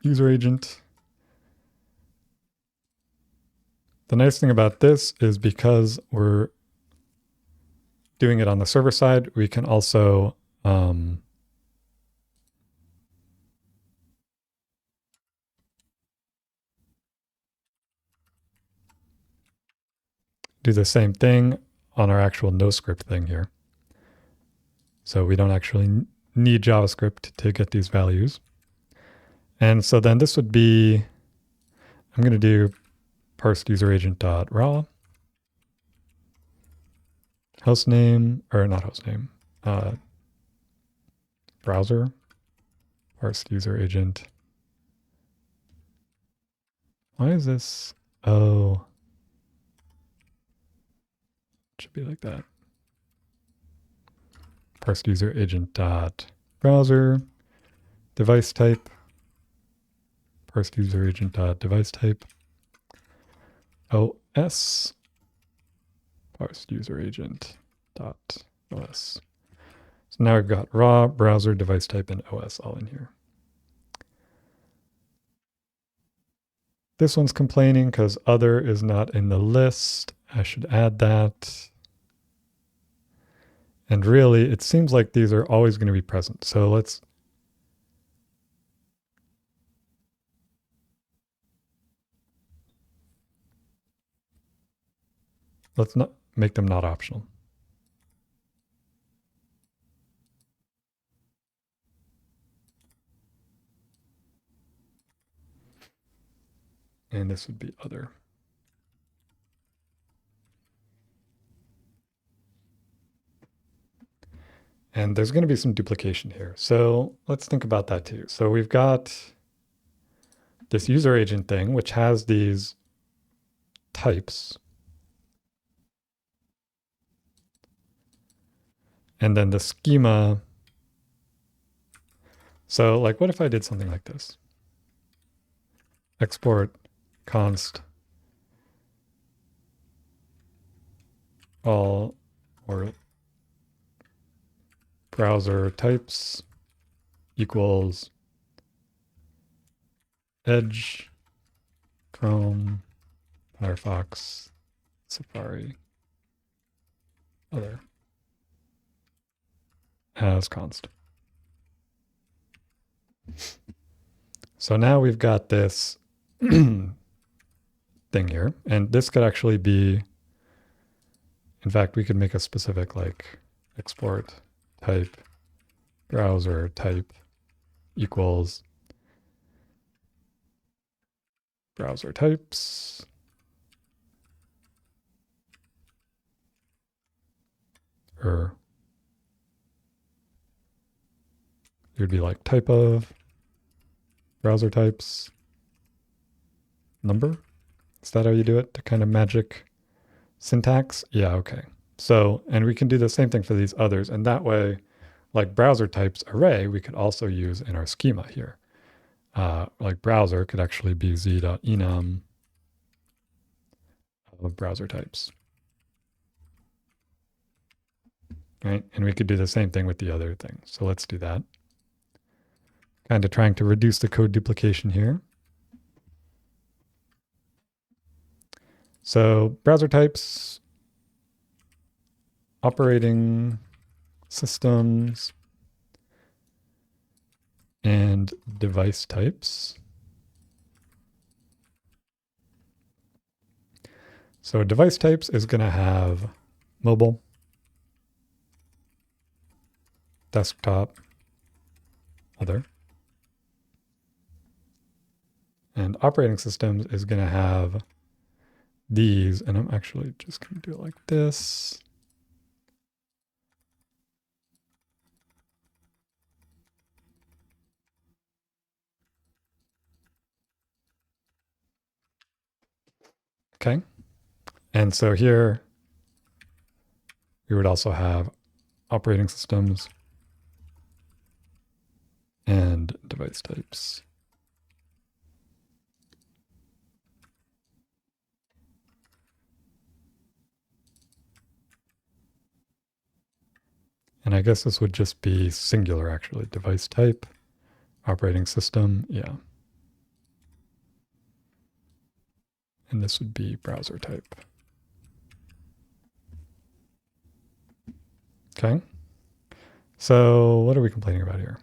user agent. The nice thing about this is because we're doing it on the server side, we can also do the same thing on our actual NoScript thing here. So we don't actually need JavaScript to get these values. And so then this would be, I'm going to do parsed user agent dot raw hostname, or not hostname, browser parsed user agent. Why is this? Oh, it should be like that. Parsed user agent dot browser device type, parsed user agent dot device type OS parsed user agent dot OS. So now we've got raw, browser, device type, and OS all in here. This one's complaining because other is not in the list. I should add that. And really, it seems like these are always going to be present. So let's not make them not optional. And this would be other. And there's going to be some duplication here. So let's think about that too. So we've got this user agent thing, which has these types. And then the schema. So like, what if I did something like this? Export const all or browser types equals Edge, Chrome, Firefox, Safari, other as const. So now we've got this thing here, and this could actually be, in fact, we could make a specific like export type browser type equals browser types. Or it would be like type of browser types number. Is that how you do it? The kind of magic syntax? Yeah, okay. So, and we can do the same thing for these others. And that way, like browser types array, we could also use in our schema here. Like browser could actually be z.enum of browser types. Right? And we could do the same thing with the other thing. So let's do that. Kind of trying to reduce the code duplication here. So browser types, operating systems, and device types. So device types is going to have mobile, desktop, other. And operating systems is going to have these, and I'm actually just going to do it like this. Okay. And so here we would also have operating systems and device types. And I guess this would just be singular, actually. Device type, operating system, yeah. And this would be browser type. Okay. So what are we complaining about here?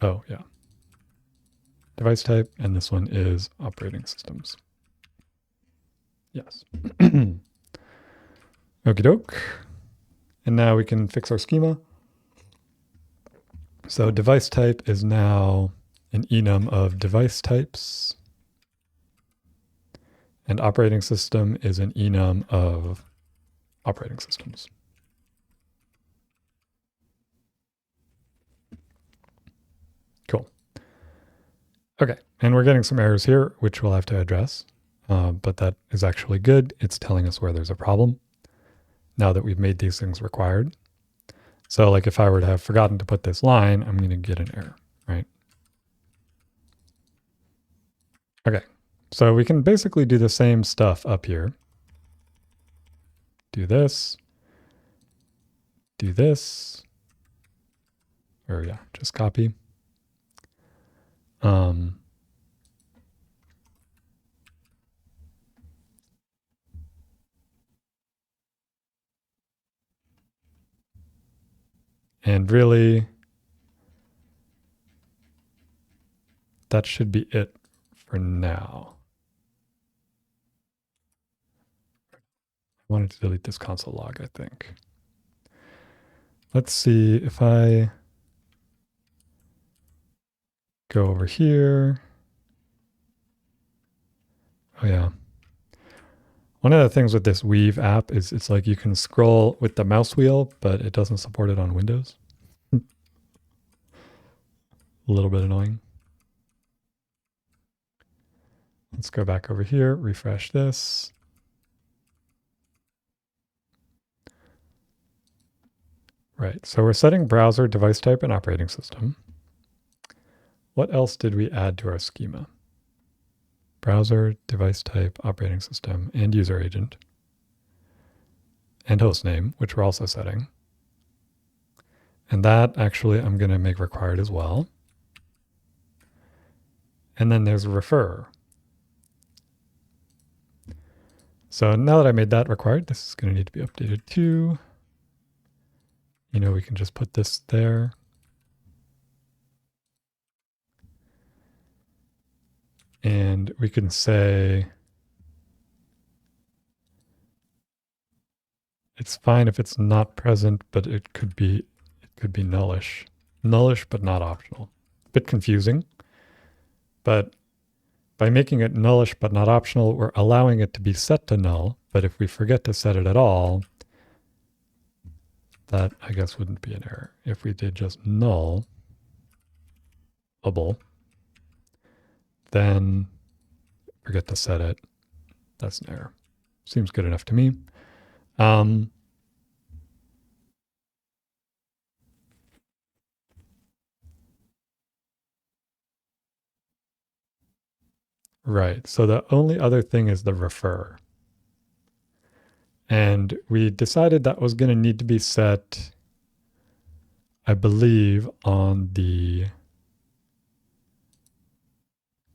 Oh, yeah. Device type, and this one is operating systems. Yes. Okie doke. And now we can fix our schema. So device type is now an enum of device types. And operating system is an enum of operating systems. Cool. Okay, and we're getting some errors here, which we'll have to address. But that is actually good. It's telling us where there's a problem now that we've made these things required. So like if I were to have forgotten to put this line, I'm going to get an error, right? Okay, so we can basically do the same stuff up here. Do this, or yeah, just copy. And really, that should be it for now. I wanted to delete this console log, I think. Let's see if I go over here. Oh yeah. One of the things with this Weave app is it's like you can scroll with the mouse wheel, but it doesn't support it on Windows. A little bit annoying. Let's go back over here, refresh this. Right, so we're setting browser, device type, and operating system. What else did we add to our schema? Browser, device type, operating system, and user agent. And hostname, which we're also setting. And that actually I'm going to make required as well. And then there's refer. So now that I made that required, this is going to need to be updated too. You know, we can just put this there. And we can say it's fine if it's not present, but it could be nullish. Nullish, but not optional. A bit confusing, but by making it nullish but not optional, we're allowing it to be set to null. But if we forget to set it at all, that I guess wouldn't be an error. If we did just nullable, then forget to set it, that's an error. Seems good enough to me. Right, so the only other thing is the refer. And we decided that was going to need to be set, I believe, on the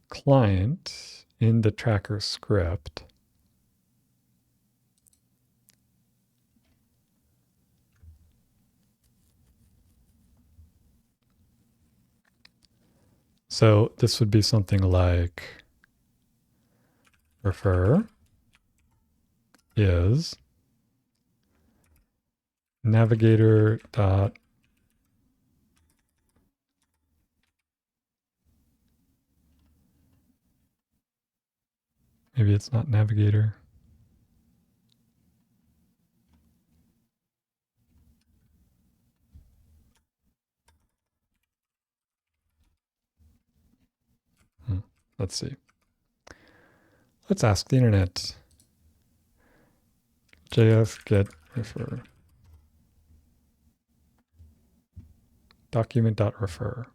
client in the tracker script. So this would be something like refer is navigator dot maybe it's not navigator. Let's see. Let's ask the internet. JS get refer. Document.refer.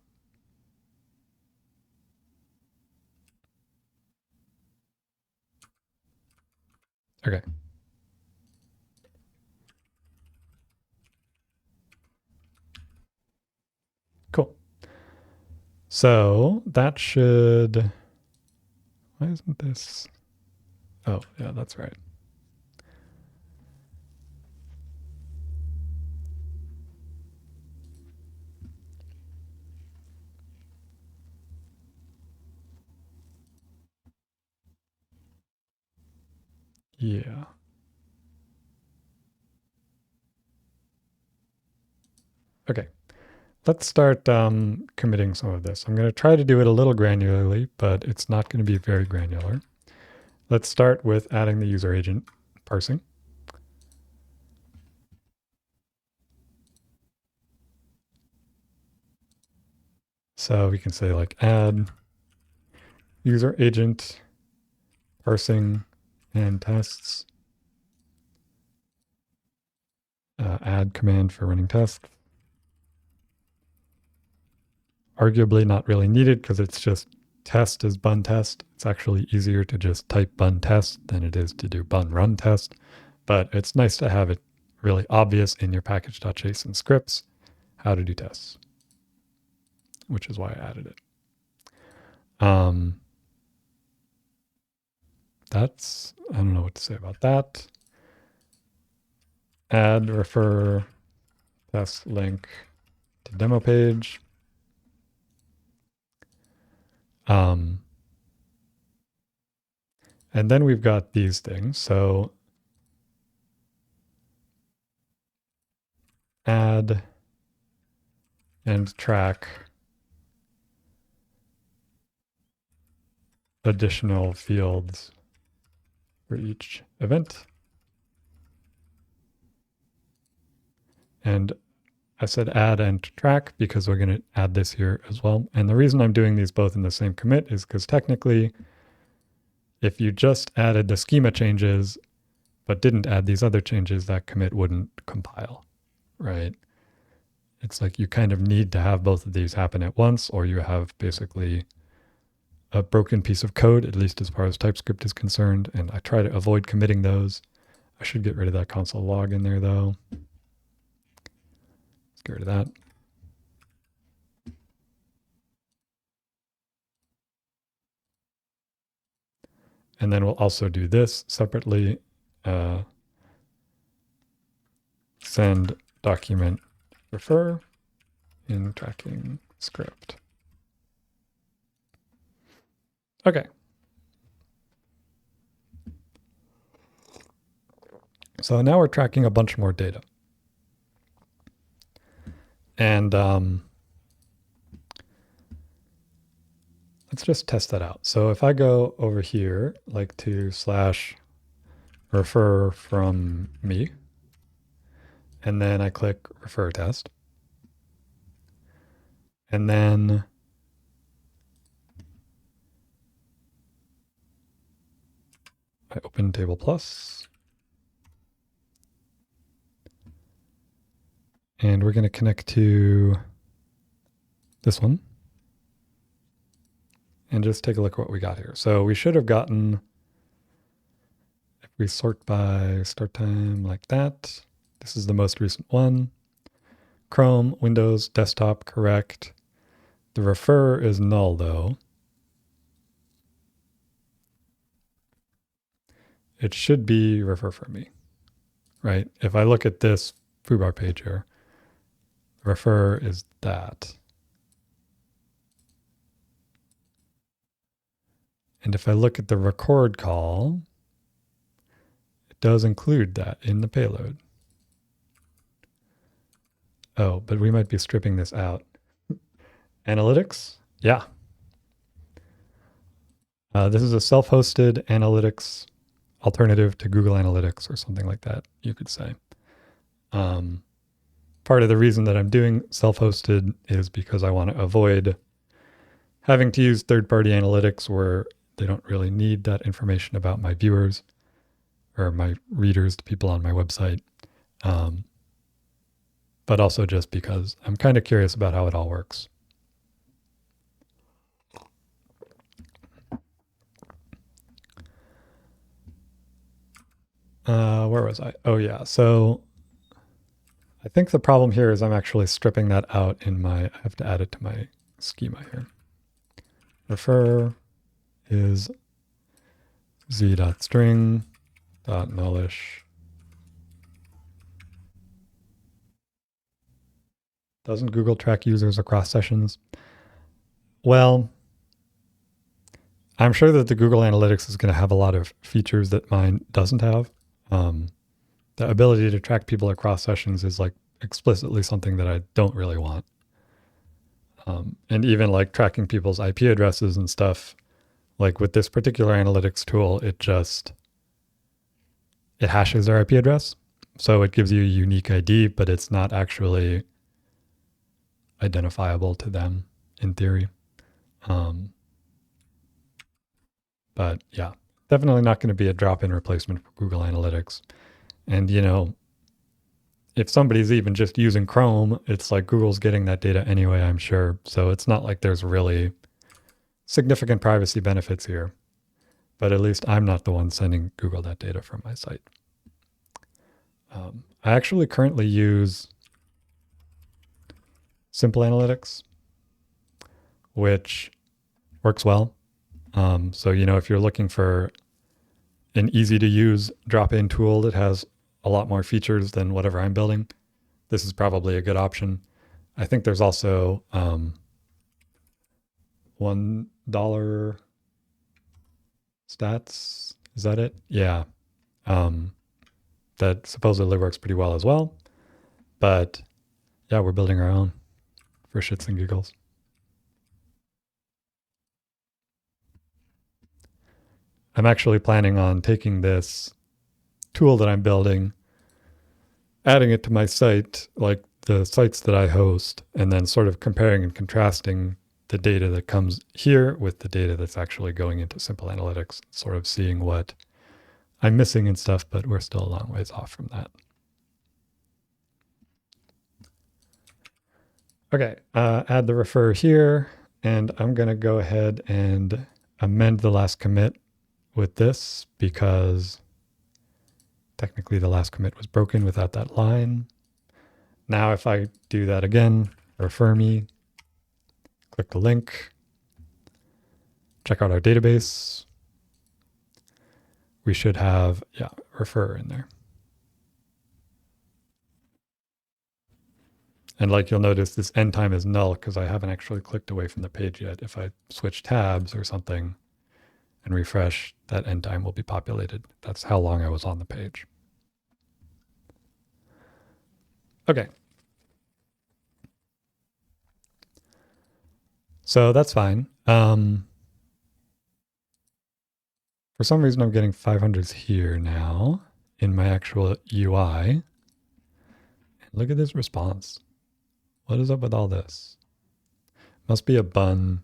Okay. Cool. So that should, why isn't this? Oh, yeah, that's right. Yeah. Okay. Let's start committing some of this. I'm going to try to do it a little granularly, but it's not going to be very granular. Let's start with adding the user agent parsing. So we can say like add user agent parsing and tests. Add command for running tests. Arguably not really needed because it's just test is bun test. It's actually easier to just type bun test than it is to do bun run test. But it's nice to have it really obvious in your package.json scripts how to do tests, which is why I added it. That's, I don't know what to say about that. Add refer test link to demo page. And then we've got these things. So add and track additional fields for each event. And I said add and track because we're going to add this here as well. And the reason I'm doing these both in the same commit is because technically, if you just added the schema changes, but didn't add these other changes, that commit wouldn't compile, right? It's like you kind of need to have both of these happen at once, or you have basically a broken piece of code, at least as far as TypeScript is concerned. And I try to avoid committing those. I should get rid of that console log in there though. Let's get rid of that. And then we'll also do this separately. Send document refer in tracking script. Okay. So now we're tracking a bunch more data. And let's just test that out. So if I go over here, like to /refer from me, and then I click refer test, and then I open Table Plus, and we're going to connect to this one and just take a look at what we got here. So we should have gotten, if we sort by start time like that, this is the most recent one. Chrome, Windows, desktop, correct. The refer is null though. It should be refer from me, right? If I look at this foobar page here, refer is that. And if I look at the record call, it does include that in the payload. Oh, but we might be stripping this out. Analytics? Yeah. This is a self-hosted analytics alternative to Google Analytics or something like that, you could say. Part of the reason that I'm doing self-hosted is because I want to avoid having to use third-party analytics where they don't really need that information about my viewers or my readers, the people on my website. But also just because I'm kind of curious about how it all works. Where was I? Oh yeah, so I think the problem here is I'm actually stripping that out in my, I have to add it to my schema here. Refer is z.string.nullish. Doesn't Google track users across sessions? Well, I'm sure that the Google Analytics is going to have a lot of features that mine doesn't have. The ability to track people across sessions is like explicitly something that I don't really want. And even like tracking people's IP addresses and stuff, like with this particular analytics tool, it hashes their IP address. So it gives you a unique ID, but it's not actually identifiable to them in theory. But yeah, definitely not going to be a drop-in replacement for Google Analytics. And, you know, if somebody's even just using Chrome, it's like Google's getting that data anyway, I'm sure. So it's not like there's really significant privacy benefits here. But at least I'm not the one sending Google that data from my site. I actually currently use Simple Analytics, which works well. So, you know, if you're looking for an easy to use drop-in tool that has a lot more features than whatever I'm building, this is probably a good option. I think there's also $1 stats. Is that it? Yeah. That supposedly works pretty well as well. But yeah, we're building our own for shits and giggles. I'm actually planning on taking this tool that I'm building, adding it to my site, like the sites that I host, and then sort of comparing and contrasting the data that comes here with the data that's actually going into Simple Analytics, sort of seeing what I'm missing and stuff, but we're still a long ways off from that. Okay, add the refer here, and I'm going to go ahead and amend the last commit with this because technically the last commit was broken without that line. Now if I do that again, refer me, click the link, check out our database, we should have, refer in there. And like you'll notice, this end time is null because I haven't actually clicked away from the page yet. If I switch tabs or something and refresh, that end time will be populated. That's how long I was on the page. Okay. So that's fine. For some reason, I'm getting 500s here now in my actual UI. And look at this response. What is up with all this? Must be a bun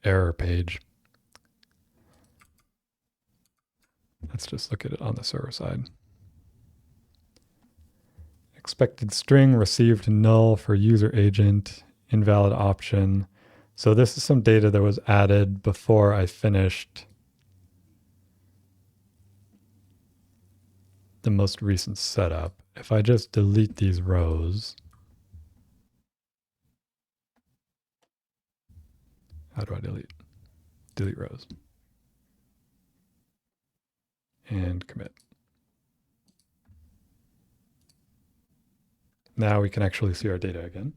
error page. Let's just look at it on the server side. Expected string received null for user agent, invalid option. So this is some data that was added before I finished the most recent setup. If I just delete these rows, how do I delete? Delete rows. And commit. Now we can actually see our data again.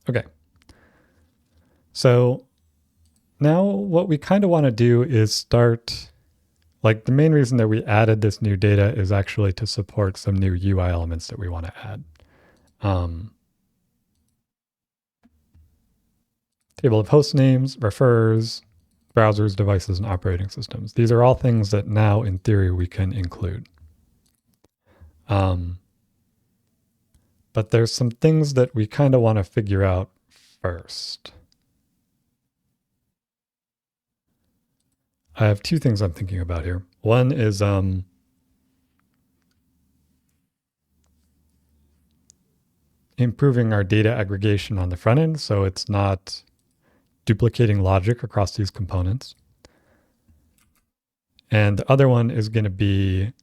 Okay. So now what we kind of want to do is start, like the main reason that we added this new data is actually to support some new UI elements that we want to add. Table of host names, refers, browsers, devices, and operating systems. These are all things that now, in theory, we can include. But there's some things that we kind of want to figure out first. I have two things I'm thinking about here. One is improving our data aggregation on the front end so it's not duplicating logic across these components. And the other one is going to be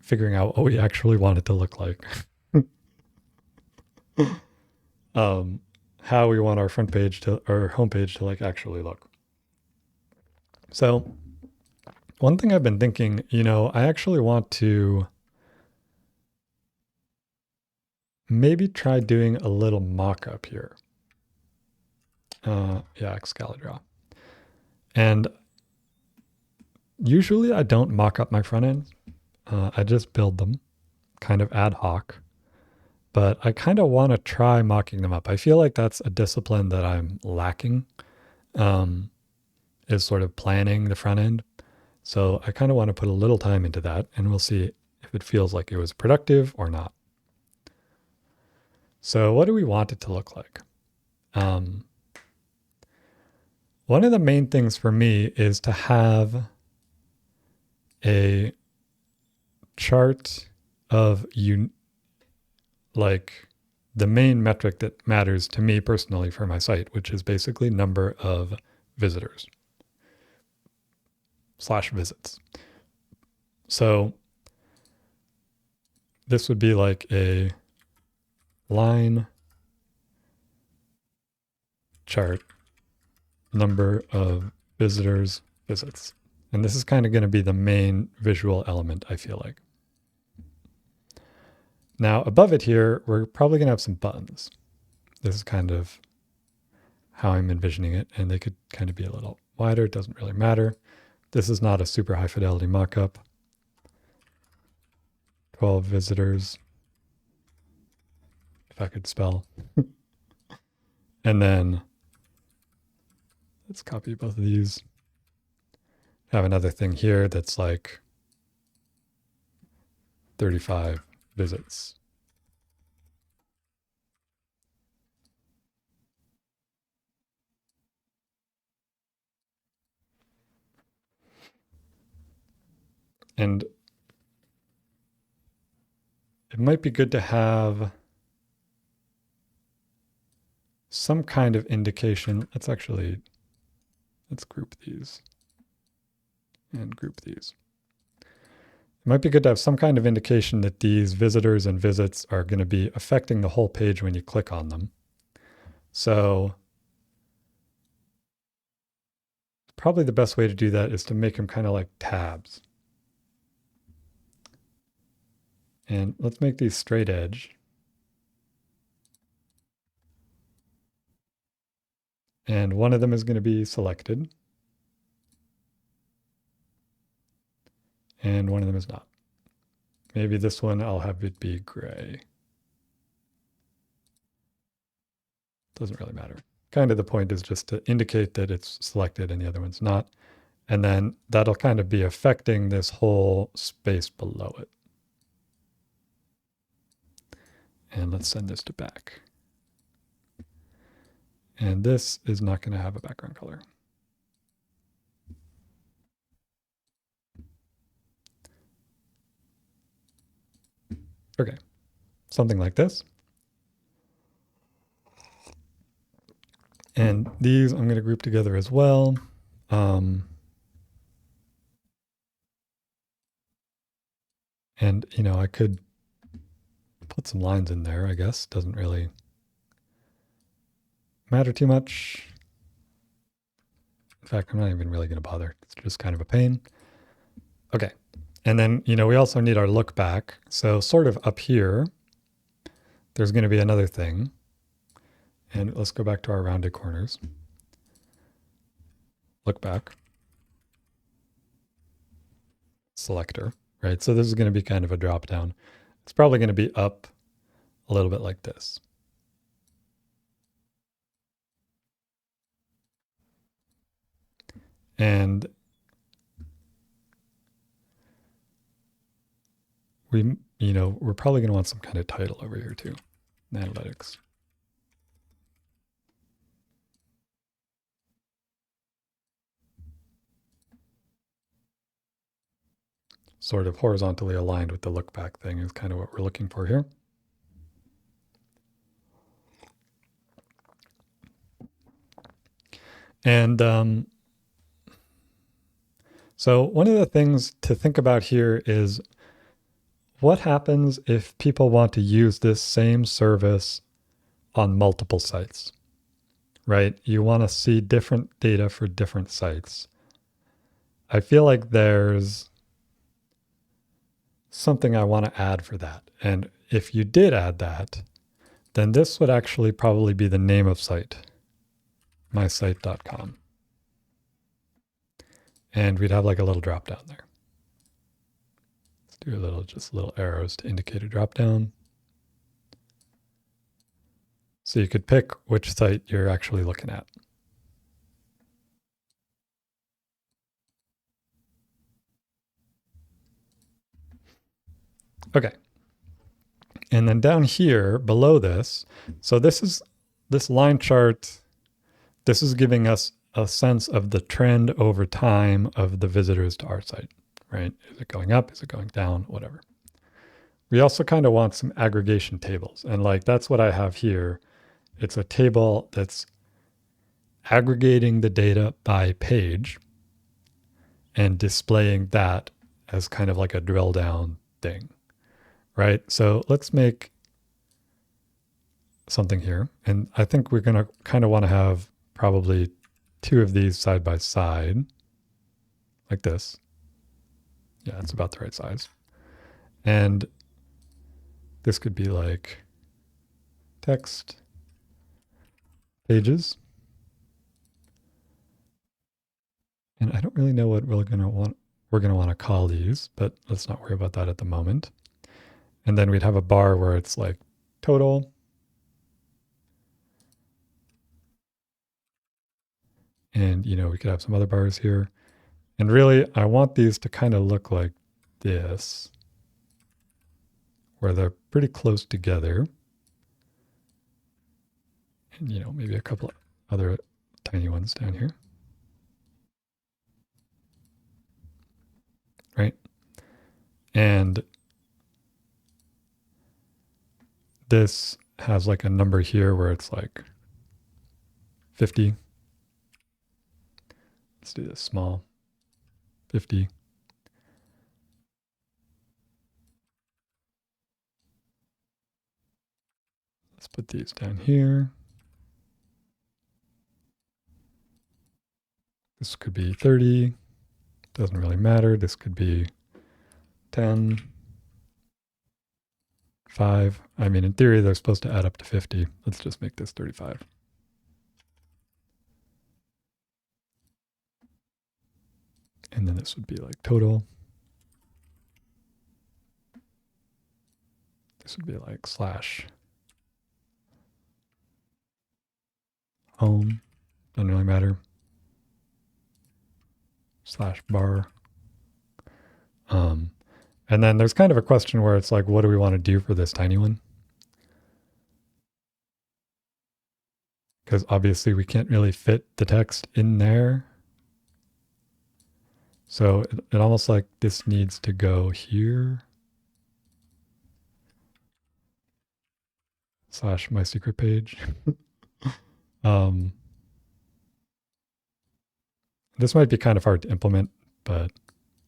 figuring out what we actually want it to look like. How we want our front page to, or homepage to like actually look. So one thing I've been thinking, I actually want to maybe try doing a little mock-up here. Excalidraw. And usually I don't mock up my front end. I just build them kind of ad hoc. But I kind of want to try mocking them up. I feel like that's a discipline that I'm lacking, is sort of planning the front end. So I kind of want to put a little time into that, and we'll see if it feels like it was productive or not. So what do we want it to look like? One of the main things for me is to have a chart of like the main metric that matters to me personally for my site, which is basically number of visitors / visits. So this would be like a line chart, number of visitors, visits. And this is kind of going to be the main visual element, I feel like. Now above it here, we're probably going to have some buttons. This is kind of how I'm envisioning it, and they could kind of be a little wider. It doesn't really matter. This is not a super high fidelity mockup. 12 visitors, if I could spell. And then let's copy both of these. Have another thing here that's like 35 visits. And it might be good to have some kind of indication. Let's group these and group these. It might be good to have some kind of indication that these visitors and visits are going to be affecting the whole page when you click on them. So probably the best way to do that is to make them kind of like tabs. And let's make these straight edge. And one of them is going to be selected. And one of them is not. Maybe this one I'll have it be gray. Doesn't really matter. Kind of the point is just to indicate that it's selected and the other one's not. And then that'll kind of be affecting this whole space below it. And let's send this to back. And this is not going to have a background color. Okay, something like this. And these I'm going to group together as well. And, you know, I could put some lines in there, I guess. Doesn't really matter too much. In fact, I'm not even really going to bother. It's just kind of a pain. Okay. And then, you know, we also need our look back. So sort of up here, there's going to be another thing. And let's go back to our rounded corners. Look back. Selector, right? So this is going to be kind of a drop down. It's probably going to be up a little bit like this. And we're probably going to want some kind of title over here too. Analytics. Sort of horizontally aligned with the look back thing is kind of what we're looking for here. And so one of the things to think about here is what happens if people want to use this same service on multiple sites, right? You want to see different data for different sites. I feel like there's something I want to add for that. And if you did add that, then this would actually probably be the name of site, mysite.com. And we'd have like a little drop down there. Let's do just little arrows to indicate a drop down. So you could pick which site you're actually looking at. Okay. And then down here below this, so this line chart, this is giving us a sense of the trend over time of the visitors to our site, right? Is it going up? Is it going down? Whatever. We also kind of want some aggregation tables. And like, that's what I have here. It's a table that's aggregating the data by page and displaying that as kind of like a drill down thing, right? So let's make something here. And I think we're going to kind of want to have probably two of these side by side like this. Yeah, it's about the right size. And this could be like text pages. And I don't really know what we're going to want to call these, but let's not worry about that at the moment. And then we'd have a bar where it's like total. And, you know, we could have some other bars here. And really, I want these to kind of look like this, where they're pretty close together. And, you know, maybe a couple other tiny ones down here. Right? And this has like a number here where it's like 50. Let's do this small, 50. Let's put these down here. This could be 30. Doesn't really matter. This could be 10, 5. I mean, in theory, they're supposed to add up to 50. Let's just make this 35. And then this would be like total. This would be like slash home. Doesn't really matter. Slash bar. And then there's kind of a question where it's like, what do we want to do for this tiny one? Because obviously we can't really fit the text in there. So it almost like this needs to go here. Slash my secret page. This might be kind of hard to implement, but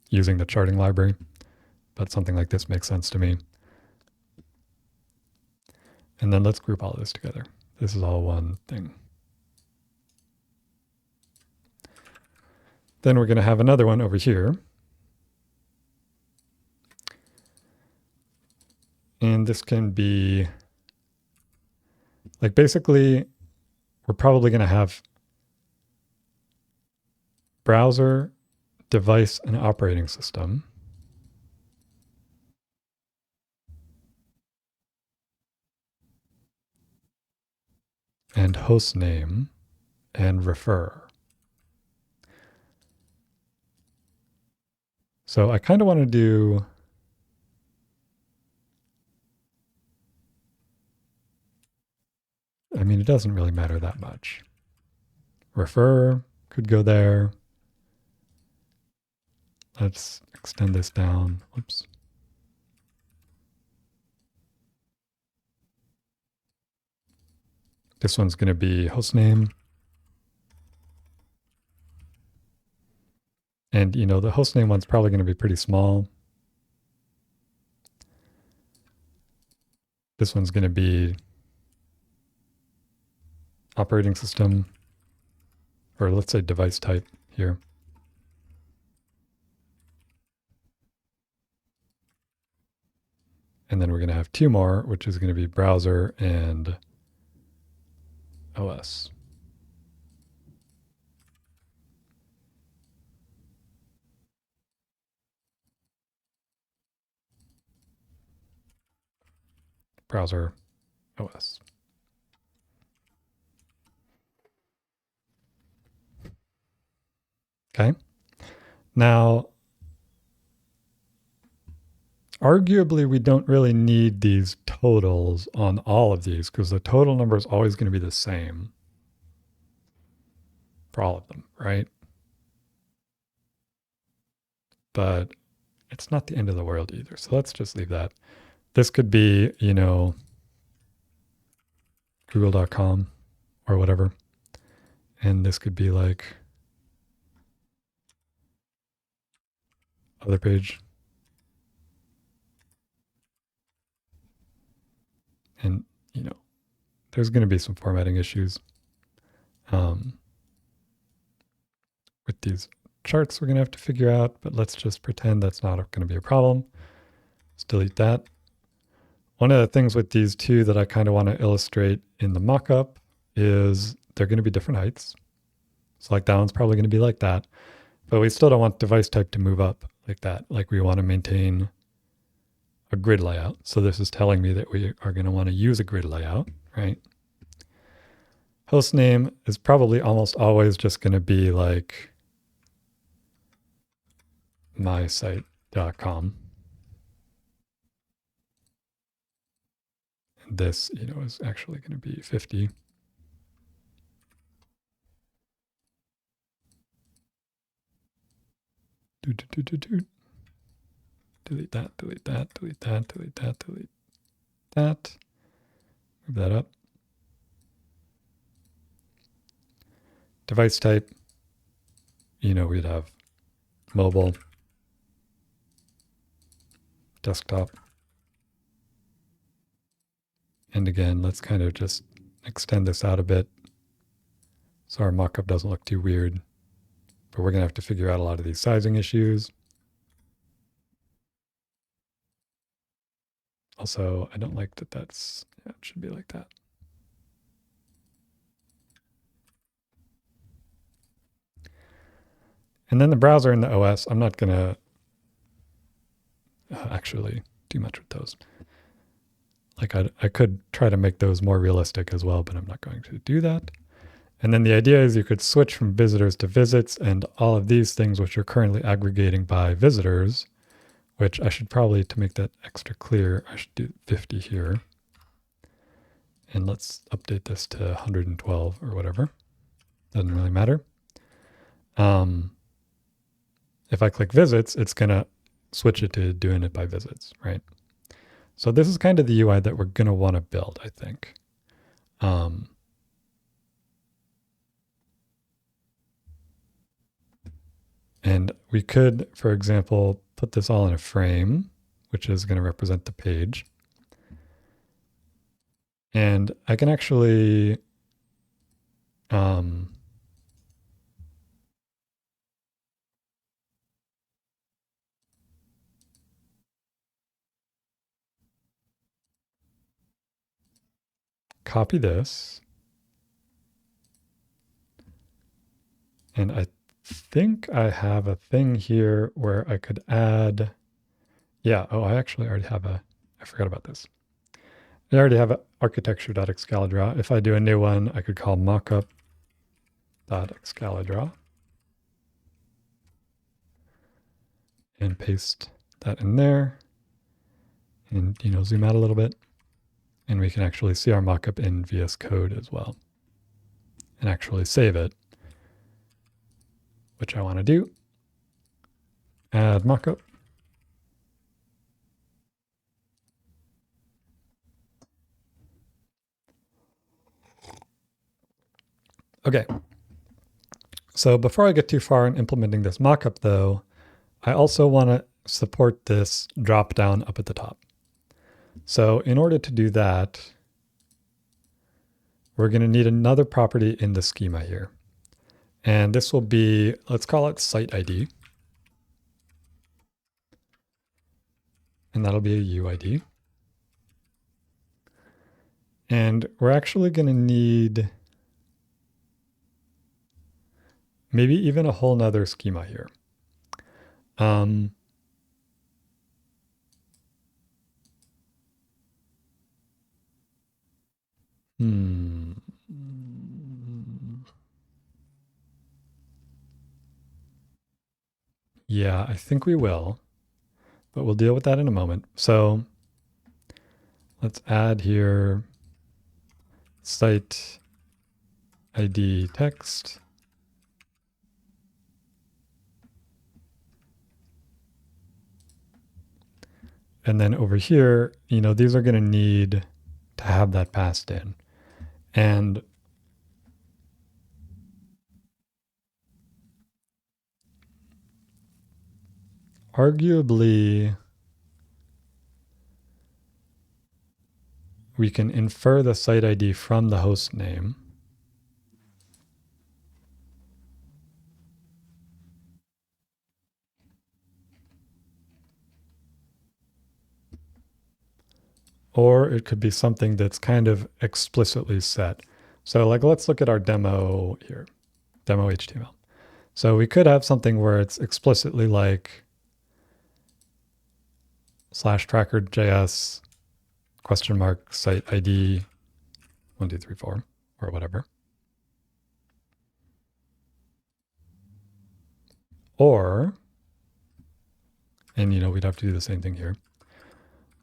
using the charting library, but something like this makes sense to me. And then let's group all this together. This is all one thing. Then we're going to have another one over here. And this can be, like, basically, we're probably going to have browser, device, and operating system. And host name and refer. So I kind of want to do I mean, it doesn't really matter that much. Refer could go there. Let's extend this down. Whoops. This one's going to be hostname. And, you know, the hostname one's probably going to be pretty small. This one's going to be operating system, or let's say device type here. And then we're going to have two more, which is going to be browser and OS. Browser OS. Okay. Now, arguably, we don't really need these totals on all of these because the total number is always going to be the same for all of them, right? But it's not the end of the world either. So let's just leave that. This could be, you know, google.com or whatever. And this could be like other page. And, you know, there's going to be some formatting issues with these charts we're going to have to figure out, but let's just pretend that's not going to be a problem. Let's delete that. One of the things with these two that I kind of want to illustrate in the mockup is they're going to be different heights. So like that one's probably going to be like that, but we still don't want device type to move up like that. Like we want to maintain a grid layout. So this is telling me that we are going to want to use a grid layout, right? Host name is probably almost always just going to be like mysite.com. This, is actually going to be 50. Delete that, delete that, delete that, delete that, delete that. Move that up. Device type, we'd have mobile, desktop. And again, let's kind of just extend this out a bit so our mockup doesn't look too weird. But we're going to have to figure out a lot of these sizing issues. Also, I don't like that it should be like that. And then the browser and the OS, I'm not going to actually do much with those. Like I could try to make those more realistic as well, but I'm not going to do that. And then the idea is you could switch from visitors to visits and all of these things which are currently aggregating by visitors, which I should probably, to make that extra clear, I should do 50 here. And let's update this to 112 or whatever. Doesn't really matter. If I click visits, it's going to switch it to doing it by visits, right? So this is kind of the UI that we're going to want to build, I think. And we could, for example, put this all in a frame, which is going to represent the page. And I can actually copy this. And I think I have a thing here where I could add, I actually already have I forgot about this. I already have an architecture.excalidraw. If I do a new one, I could call mockup.excalidraw and paste that in there and, zoom out a little bit. And we can actually see our mockup in VS Code as well and actually save it, which I want to do. Add mockup. Okay. So before I get too far in implementing this mockup though, I also want to support this drop down up at the top. So in order to do that, we're going to need another property in the schema here. And this will be, let's call it site ID. And that'll be a UID. And we're actually going to need maybe even a whole nother schema here. Yeah, I think we will, but we'll deal with that in a moment. So let's add here site ID text. And then over here, these are going to need to have that passed in. And arguably, we can infer the site ID from the host name. Or it could be something that's kind of explicitly set. So let's look at our demo here, demo HTML. So we could have something where it's explicitly like /tracker.js question mark site ID 1234 or whatever. Or, and we'd have to do the same thing here.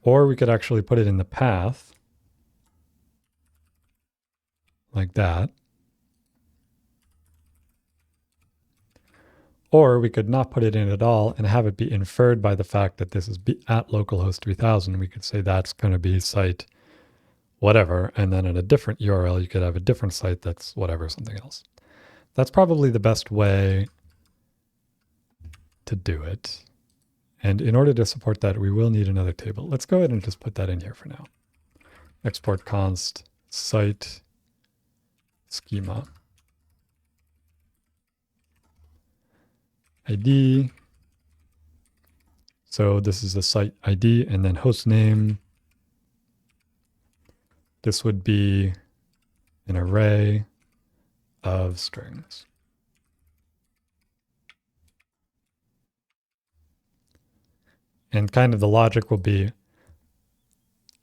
Or we could actually put it in the path like that. Or we could not put it in at all and have it be inferred by the fact that this is at localhost 3000. We could say that's going to be site whatever, and then at a different URL, you could have a different site that's whatever, something else. That's probably the best way to do it. And in order to support that, we will need another table. Let's go ahead and just put that in here for now. Export const site schema ID. So this is the site ID, and then host name. This would be an array of strings. And kind of the logic will be,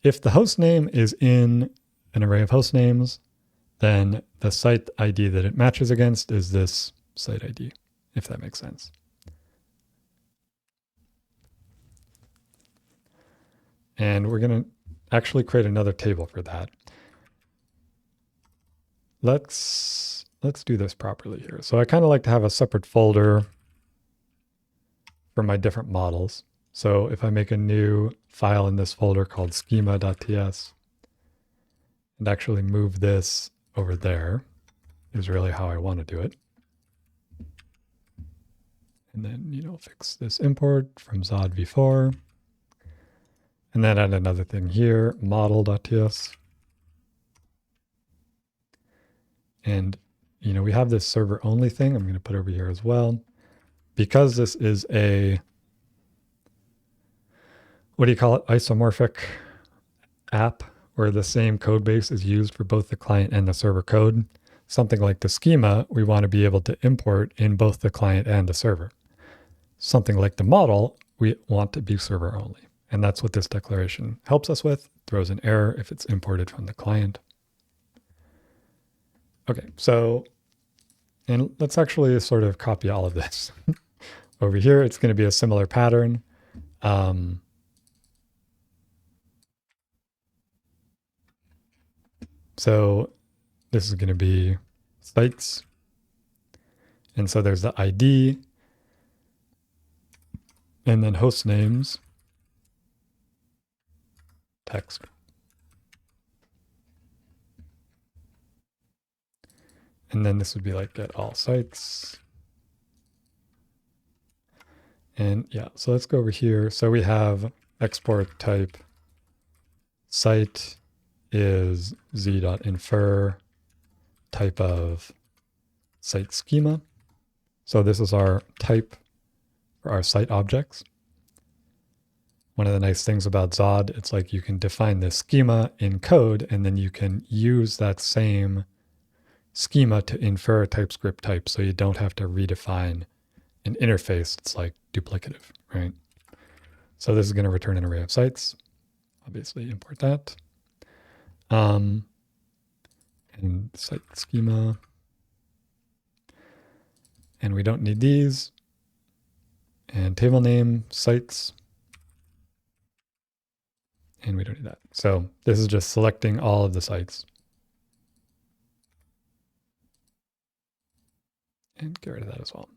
if the host name is in an array of host names, then the site ID that it matches against is this site ID, if that makes sense. And we're going to actually create another table for that. Let's do this properly here. So I kind of like to have a separate folder for my different models. So if I make a new file in this folder called schema.ts and actually move this over there is really how I want to do it. And then, fix this import from Zod v4. And then add another thing here, model.ts. And, we have this server only thing I'm going to put over here as well. Because this is a, isomorphic app where the same code base is used for both the client and the server code. Something like the schema, we want to be able to import in both the client and the server. Something like the model, we want to be server only. And that's what this declaration helps us with. Throws an error if it's imported from the client. Okay, so, and let's actually sort of copy all of this. Over here, it's going to be a similar pattern. So this is going to be sites. And so there's the ID, and then host names, text. And then this would be like get all sites. And yeah, so let's go over here. So we have export type site is z.infer type of site schema. So this is our type for our site objects. One of the nice things about Zod, it's like you can define this schema in code, and then you can use that same schema to infer a TypeScript type, so you don't have to redefine an interface. It's like duplicative, right? So this is going to return an array of sites. Obviously import that. And site schema. And we don't need these. And table name, sites. And we don't need that. So this is just selecting all of the sites. And get rid of that as well.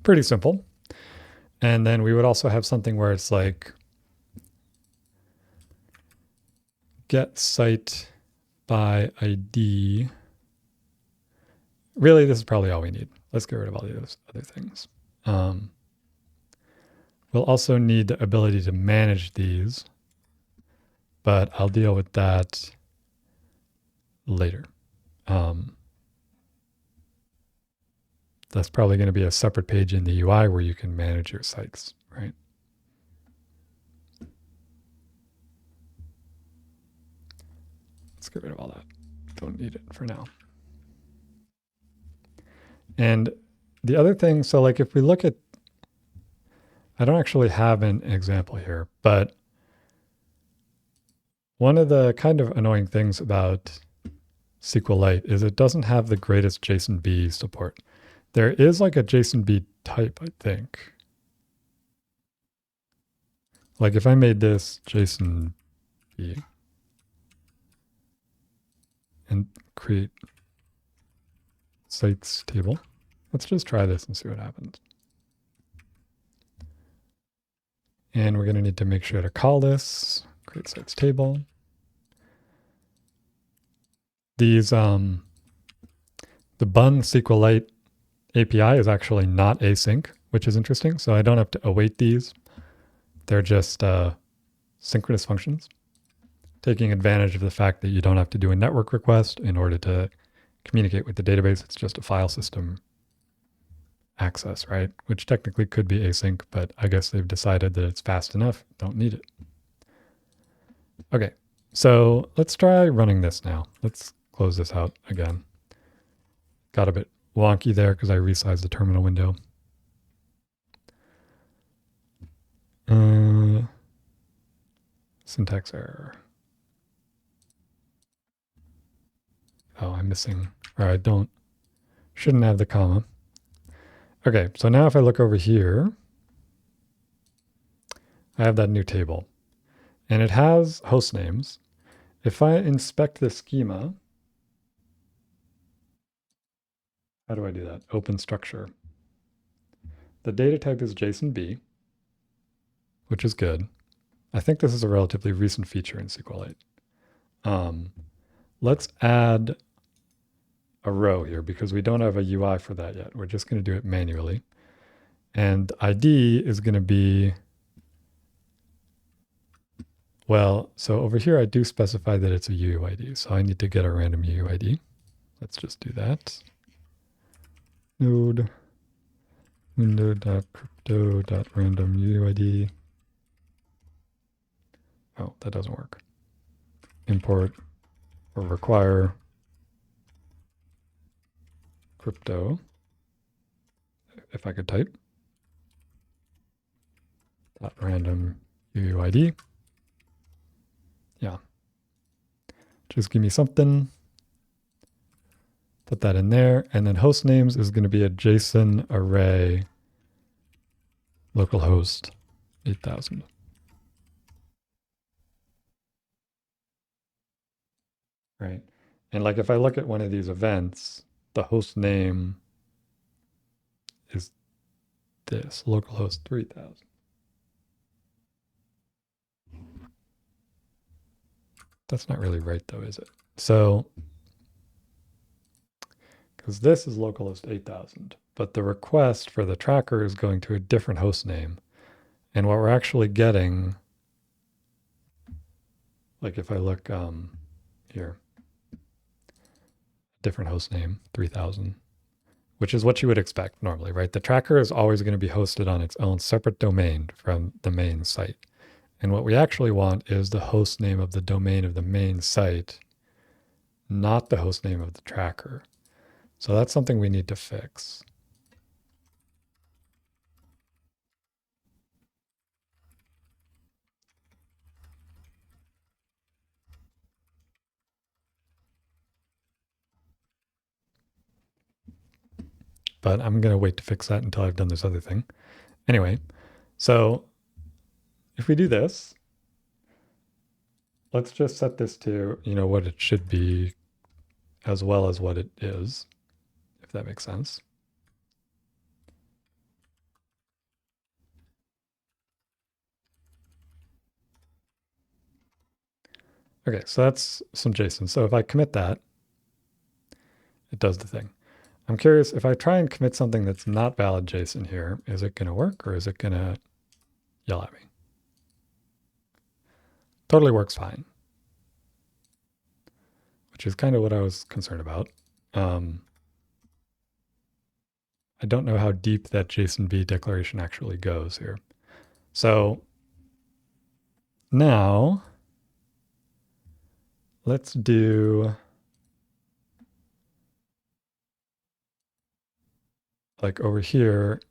Pretty simple. And then we would also have something where it's like get site by ID. Really, this is probably all we need. Let's get rid of all those other things. We'll also need the ability to manage these, but I'll deal with that later. That's probably going to be a separate page in the UI where you can manage your sites, right? Let's get rid of all that. Don't need it for now. And the other thing, so like if we look at I don't actually have an example here, but one of the kind of annoying things about SQLite is it doesn't have the greatest JSONB support. There is like a JSONB type, I think. Like if I made this JSONB and create sites table, let's just try this and see what happens. And we're going to need to make sure to call this create sites table. These, the Bun SQLite API is actually not async, which is interesting. So I don't have to await these. They're just synchronous functions, taking advantage of the fact that you don't have to do a network request in order to communicate with the database. It's just a file system access, right? Which technically could be async, but I guess they've decided that it's fast enough. Don't need it. Okay, so let's try running this now. Let's close this out again. Got a bit wonky there because I resized the terminal window. Syntax error. Oh, I'm missing, or I shouldn't have the comma. Okay, so now if I look over here, I have that new table and it has host names. If I inspect the schema, how do I do that? Open structure. The data type is JSONB, which is good. I think this is a relatively recent feature in SQLite. Let's add a row here because we don't have a UI for that yet. We're just going to do it manually. And ID is going to be, well, so over here I do specify that it's a UUID. So I need to get a random UUID. Let's just do that. Node window.crypto.random UUID. Oh, that doesn't work. Import or require crypto, if I could type, .random UUID. Yeah. Just give me something. Put that in there. And then host names is going to be a JSON array localhost 8000. Right. And like if I look at one of these events, the host name is this, localhost 3000. That's not really right though, is it? So, because this is localhost 8000, but the request for the tracker is going to a different host name. And what we're actually getting, like if I look here, different host name, 3000, which is what you would expect normally, right? The tracker is always going to be hosted on its own separate domain from the main site. And what we actually want is the host name of the domain of the main site, not the host name of the tracker. So that's something we need to fix. But I'm going to wait to fix that until I've done this other thing. Anyway, so if we do this, let's just set this to, what it should be as well as what it is, if that makes sense. Okay, so that's some JSON. So if I commit that, it does the thing. I'm curious, if I try and commit something that's not valid JSON here, is it going to work or is it going to yell at me? Totally works fine, which is kind of what I was concerned about. I don't know how deep that JSONB declaration actually goes here. So now let's do like over here,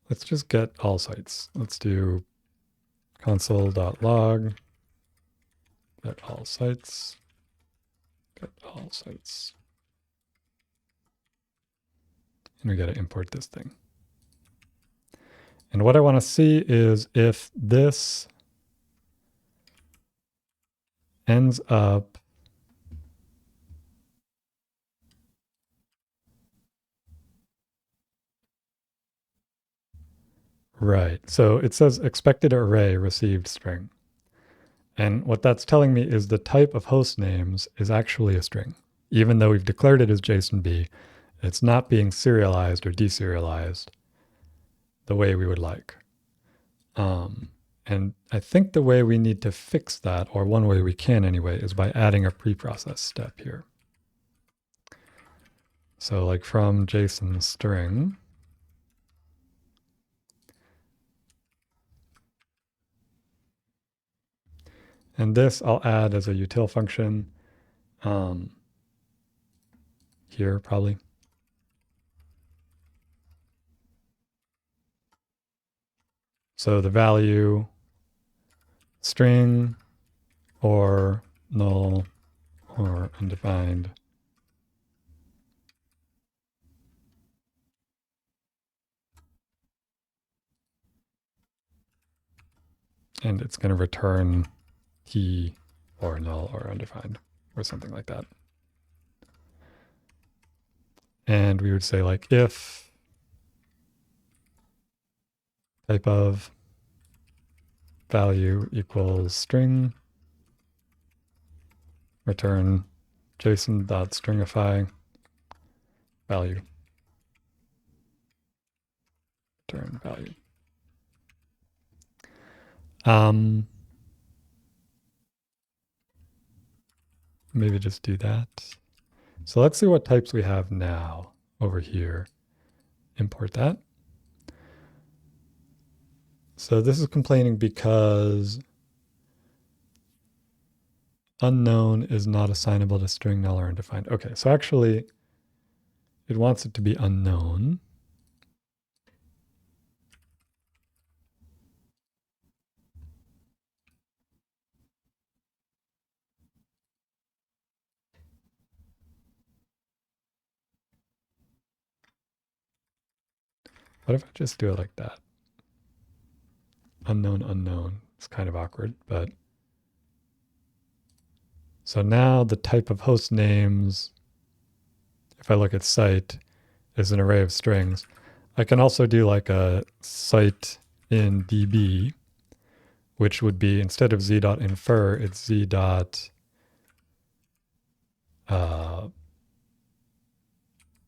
let's just get all sites. Let's do console.log, get all sites, get all sites. And we got to import this thing. And what I want to see is if this ends up right. So it says expected array received string. And what that's telling me is the type of host names is actually a string. Even though we've declared it as JSON-B, it's not being serialized or deserialized the way we would like. And I think the way we need to fix that, or one way we can anyway, is by adding a preprocess step here. So like from JSON string, and this I'll add as a util function here probably. So the value string or null or undefined. And it's going to return key or null or undefined or something like that. And we would say like if type of value equals string, return JSON.stringify value. Return value. Maybe just do that. So let's see what types we have now over here. Import that. So this is complaining because unknown is not assignable to string, null, or undefined. Okay, so actually it wants it to be unknown. What if I just do it like that? Unknown, unknown. It's kind of awkward, but so now the type of host names, if I look at site, is an array of strings. I can also do like a site in DB, which would be instead of z.infer, it's z.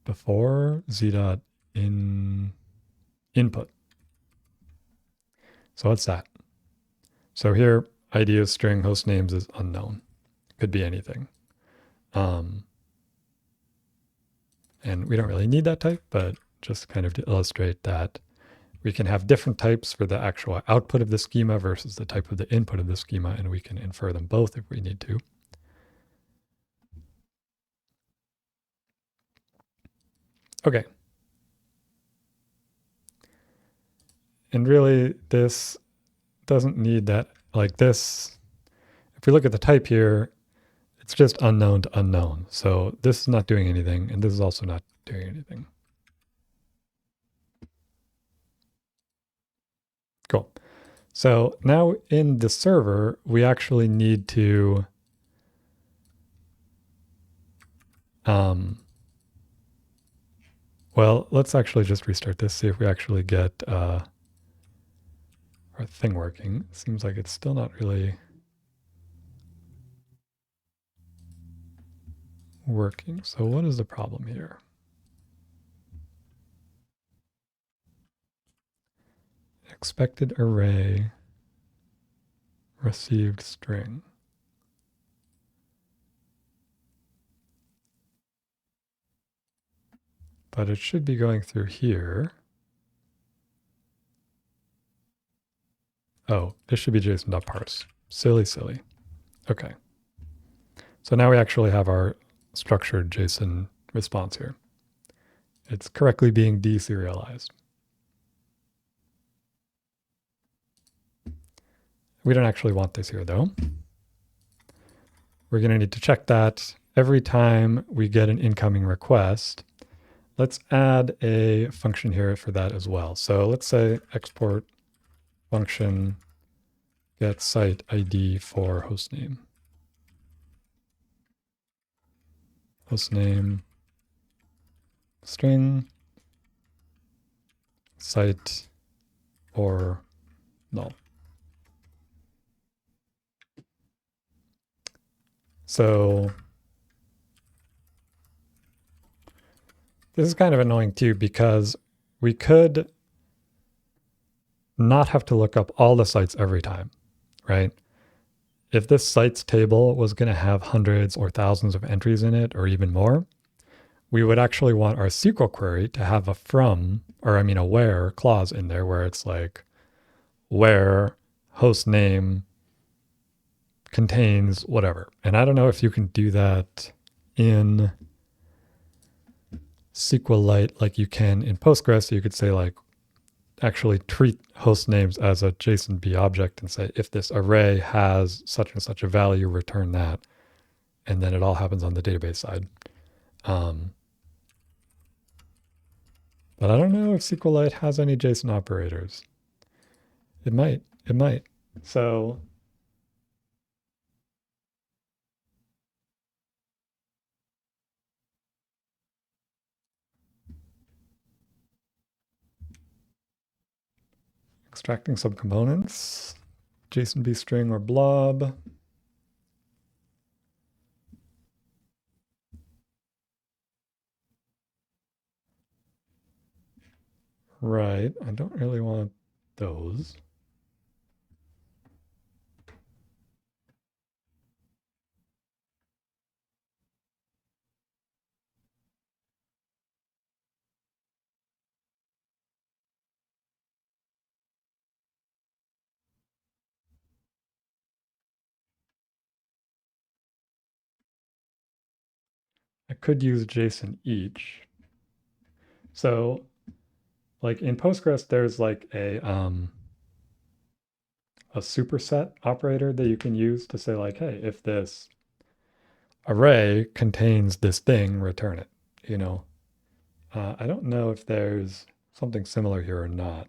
Before z.in input. So what's that? So here, ID of string host names is unknown. Could be anything. And we don't really need that type, but just kind of to illustrate that we can have different types for the actual output of the schema versus the type of the input of the schema, and we can infer them both if we need to. Okay. And really, this doesn't need that, like this. If we look at the type here, it's just unknown to unknown. So this is not doing anything, and this is also not doing anything. Cool. So now in the server, we actually need to well, let's actually just restart this, see if we actually get our thing working. It seems like it's still not really working. So what is the problem here? Expected array received string. But it should be going through here. Oh, this should be JSON.parse. Silly, silly. Okay. So now we actually have our structured JSON response here. It's correctly being deserialized. We don't actually want this here though. We're going to need to check that every time we get an incoming request. Let's add a function here for that as well. So let's say export function get site ID for hostname. Hostname string site or null. So this is kind of annoying too, because we could not have to look up all the sites every time, right? If this sites table was going to have hundreds or thousands of entries in it, or even more, we would actually want our SQL query to have a from, or I mean a where clause in there where it's like where host name contains whatever. And I don't know if you can do that in SQLite like you can in Postgres. You could say like actually treat host names as a JSON-B object and say if this array has such and such a value, return that. And then it all happens on the database side. But I don't know if SQLite has any JSON operators. It might. So extracting subcomponents, JSON-B string or blob. Right, I don't really want those. I could use JSON each. So like in Postgres, there's like a superset operator that you can use to say like, hey, if this array contains this thing, return it, you know. I don't know if there's something similar here or not.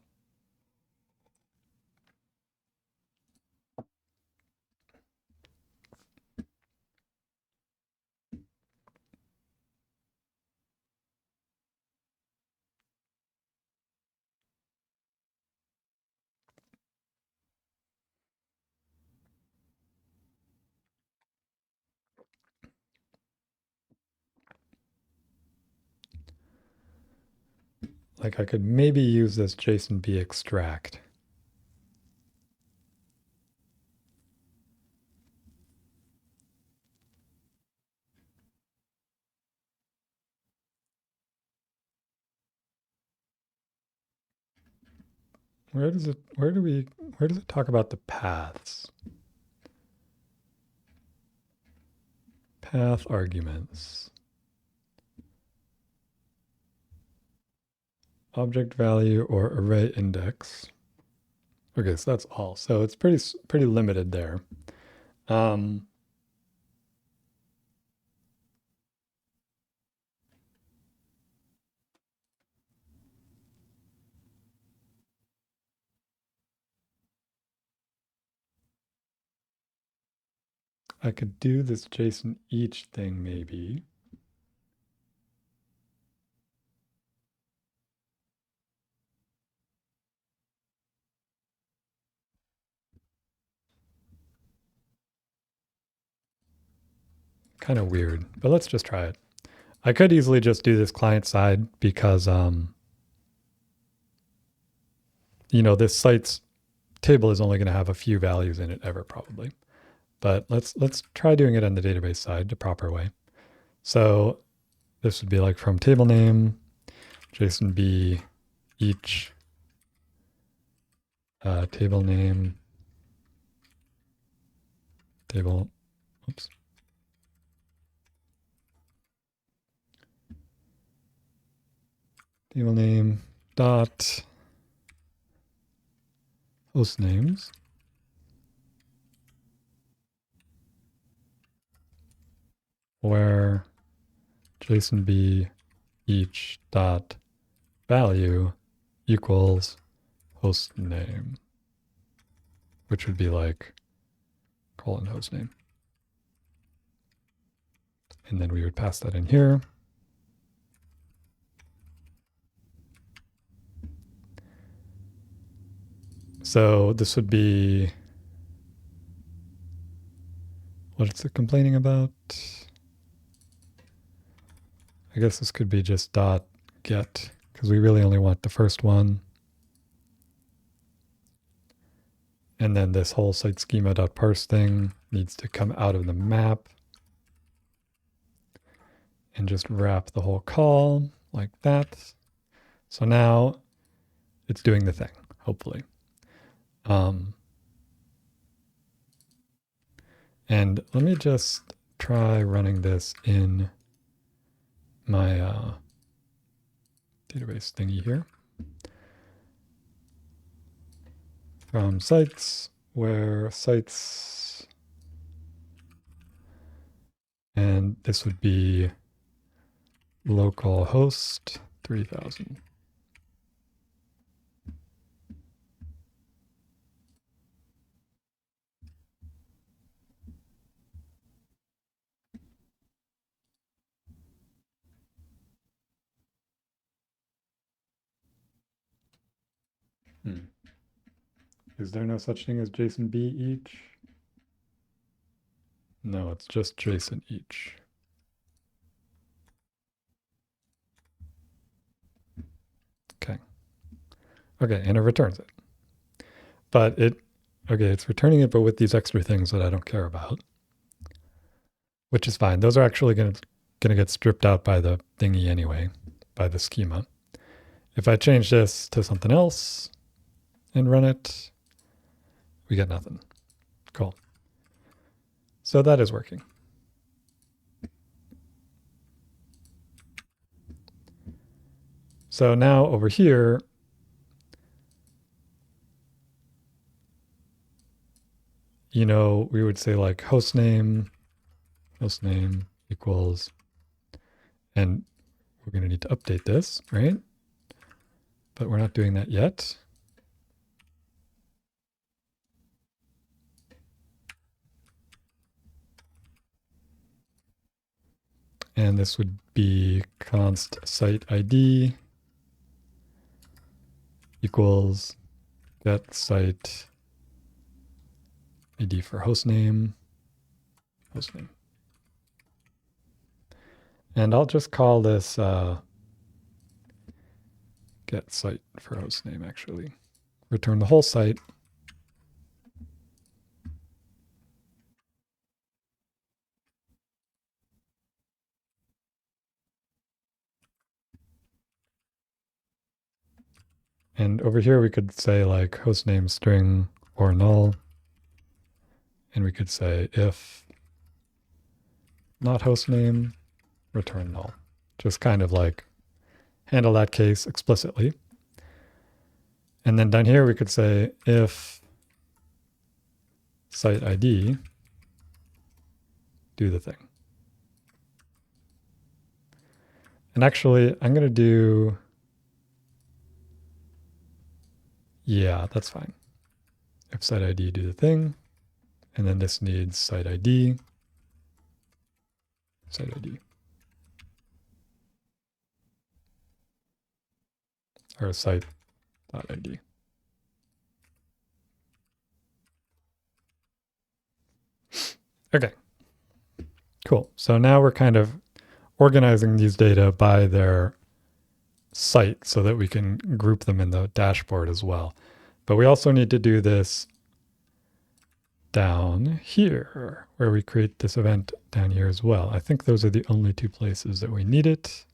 Like I could maybe use this JSON-B extract. Where does it talk about the paths? Path arguments. Object value or array index. Okay, so that's all. So it's pretty limited there. I could do this JSON each thing maybe. Kind of weird, but let's just try it. I could easily just do this client side because, you know, this site's table is only going to have a few values in it ever probably. But let's try doing it on the database side the proper way. So this would be like from table name, JSON-B each table name, table, oops. Table name dot host names. where JSONB each dot value equals host name, which would be like colon host name. And then we would pass that in here. So this would be, what's it complaining about? I guess this could be just dot get, because we really only want the first one. And then this whole site schema.parse thing needs to come out of the map and just wrap the whole call like that. So now it's doing the thing, hopefully. And let me just try running this in my database thingy here. From sites, where sites, and this would be localhost 3000. Is there no such thing as JSONB each? No, it's just JSON each. Okay. Okay, and it returns it. But it's returning it, but with these extra things that I don't care about, which is fine. Those are actually going to get stripped out by the thingy anyway, by the schema. If I change this to something else and run it, we get nothing. Cool. So that is working. So now over here, we would say like host name equals, and we're going to need to update this, right? But we're not doing that yet. And this would be const site ID equals get site ID for hostname. And I'll just call this get site for hostname, actually. Return the whole site. And over here, we could say like hostname string or null. And we could say if not hostname, return null. Just kind of like handle that case explicitly. And then down here, we could say if site ID, do the thing. And actually, I'm going to do, yeah, that's fine. If site ID, do the thing. And then this needs site ID. Site ID. Or site.id. Okay, cool. So now we're kind of organizing these data by their site so that we can group them in the dashboard as well. But we also need to do this down here, where we create this event down here as well. I think those are the only two places that we need it.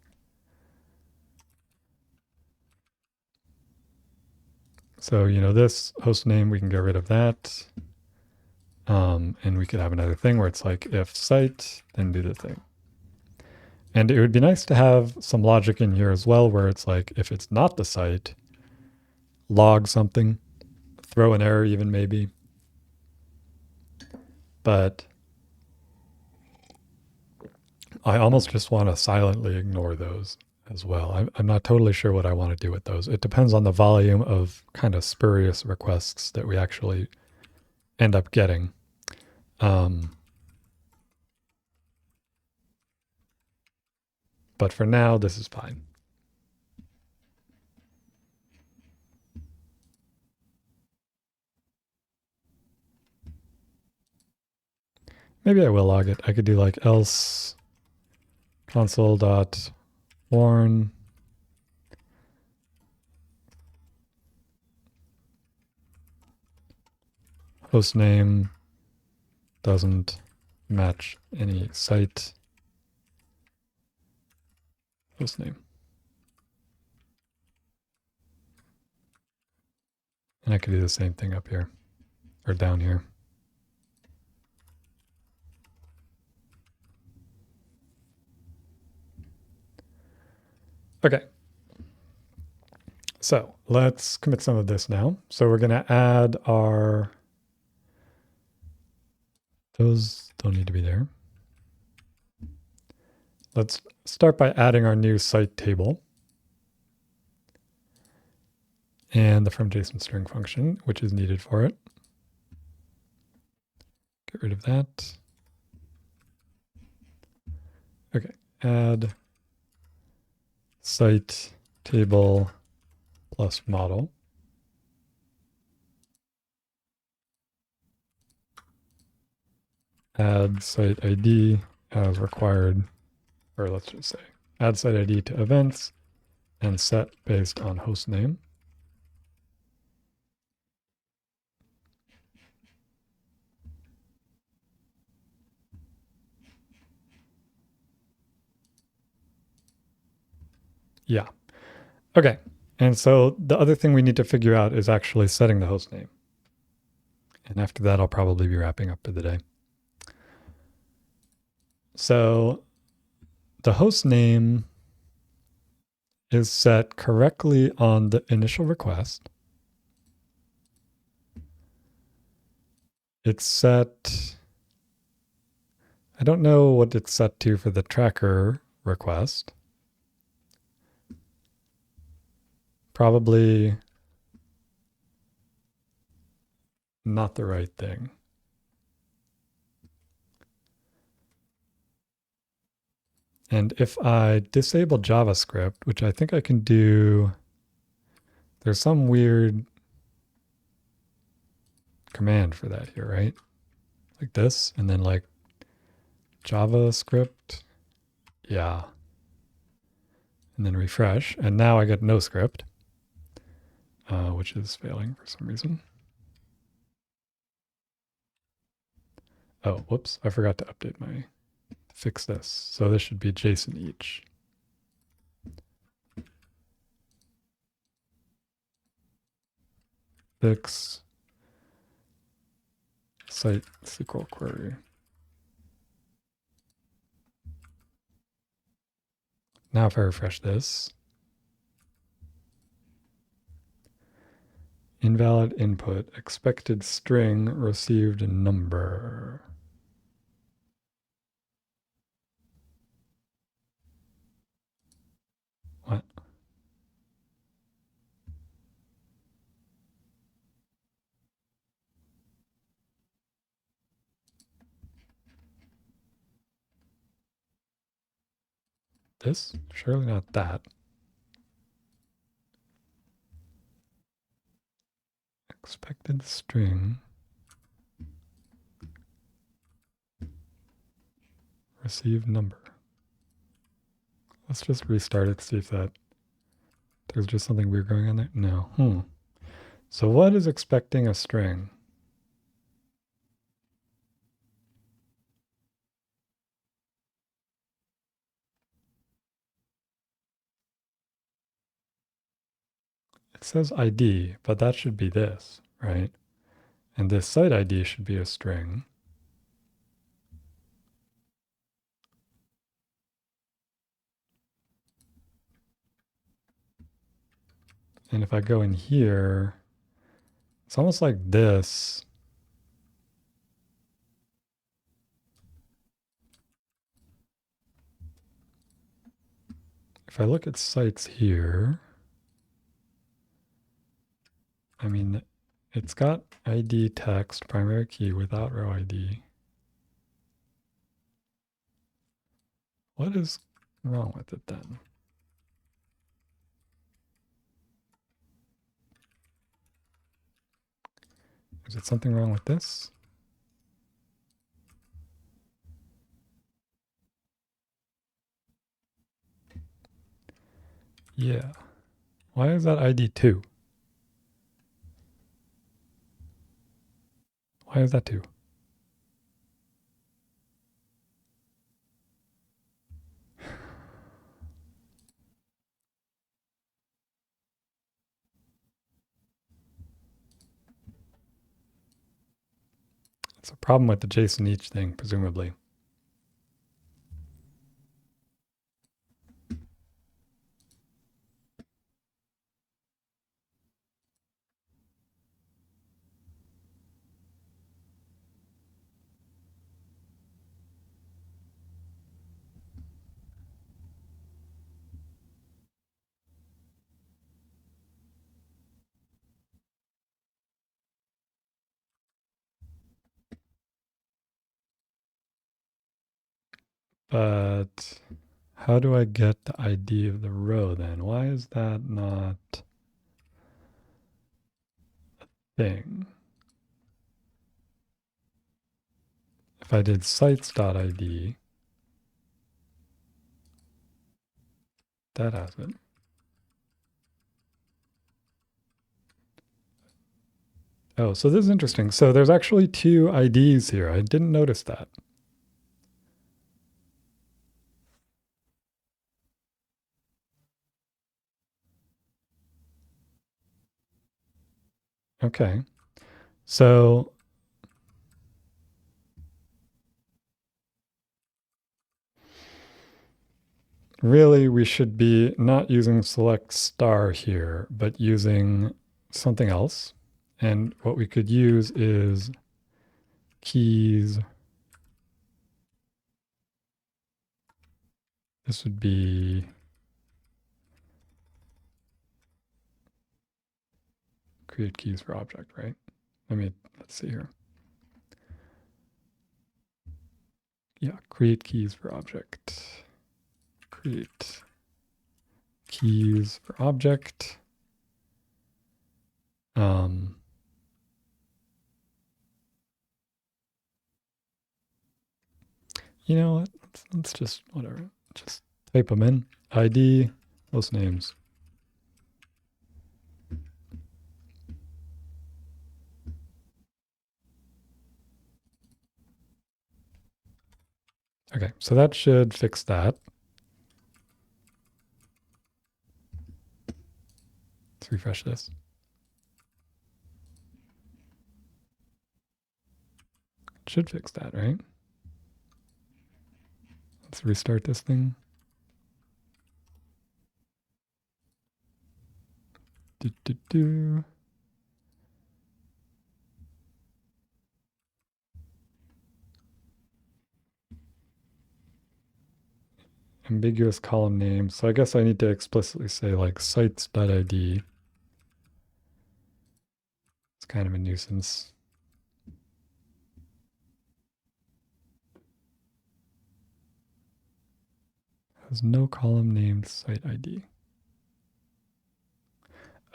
So, this host name, we can get rid of that. And we could have another thing where it's like if site, then do the thing. And it would be nice to have some logic in here as well, where it's like, if it's not the site, log something, throw an error even maybe. But I almost just want to silently ignore those as well. I'm not totally sure what I want to do with those. It depends on the volume of kind of spurious requests that we actually end up getting. But for now, this is fine. Maybe I will log it. I could do like else console.warn hostname doesn't match any site hostname. And I could do the same thing up here or down here. Okay. So let's commit some of this now. So we're going to add our, those don't need to be there. Let's start by adding our new site table and the from JSON string function, which is needed for it. Get rid of that. Okay, add site table plus model. Add site ID as required, or let's just say add site ID to events and set based on host name. Yeah. Okay. And so the other thing we need to figure out is actually setting the host name. And after that, I'll probably be wrapping up for the day. So the host name is set correctly on the initial request. It's set, I don't know what it's set to for the tracker request. Probably not the right thing. And if I disable JavaScript, which I think I can do, there's some weird command for that here, right? Like this, and then like JavaScript. Yeah. And then refresh. And now I get no script, which is failing for some reason. Oh, whoops. I forgot to update my, fix this. So this should be JSON each. Fix site SQL query. Now if I refresh this, invalid input, expected string, received number. What? This? Surely not that. Expected string. Receive number. Let's just restart it, see if that, there's just something weird going on there. No. So what is expecting a string? It says ID, but that should be this, right? And this site ID should be a string. And if I go in here, it's almost like this. if I look at sites here, I mean, it's got ID text, primary key without row ID. What is wrong with it then? Is it something wrong with this? Yeah. Why is that ID 2? Why is that 2? It's a problem with the JSON each thing, presumably. But how do I get the ID of the row then? Why is that not a thing? If I did sites.id, that has it. Oh, so this is interesting. So there's actually 2 IDs here. I didn't notice that. Okay. So really we should be not using select star here, but using something else. And what we could use is keys. This would be create keys for object, right? Let's see here. Yeah, create keys for object. Create keys for object. You know what? Let's just, whatever. Just type them in. ID, host names. Okay, so that should fix that. Let's refresh this. It should fix that, right? Let's restart this thing. Ambiguous column name. So I guess I need to explicitly say like sites.id. It's kind of a nuisance. Has no column named site ID.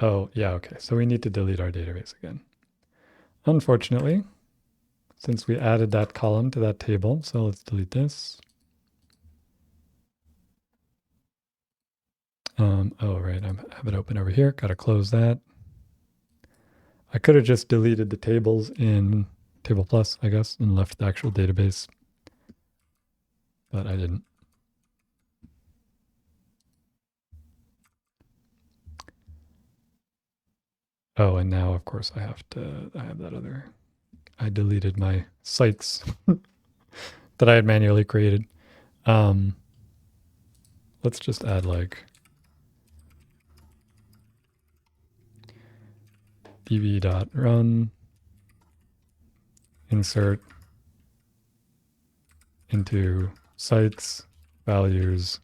Oh, yeah, okay. So we need to delete our database again. Unfortunately, since we added that column to that table, so let's delete this. Oh, right, I have it open over here. Got to close that. I could have just deleted the tables in Table Plus, I guess, and left the actual database, but I didn't. Oh, and now, of course, I have that other, I deleted my sites that I had manually created. Let's just add like db.run insert into sites values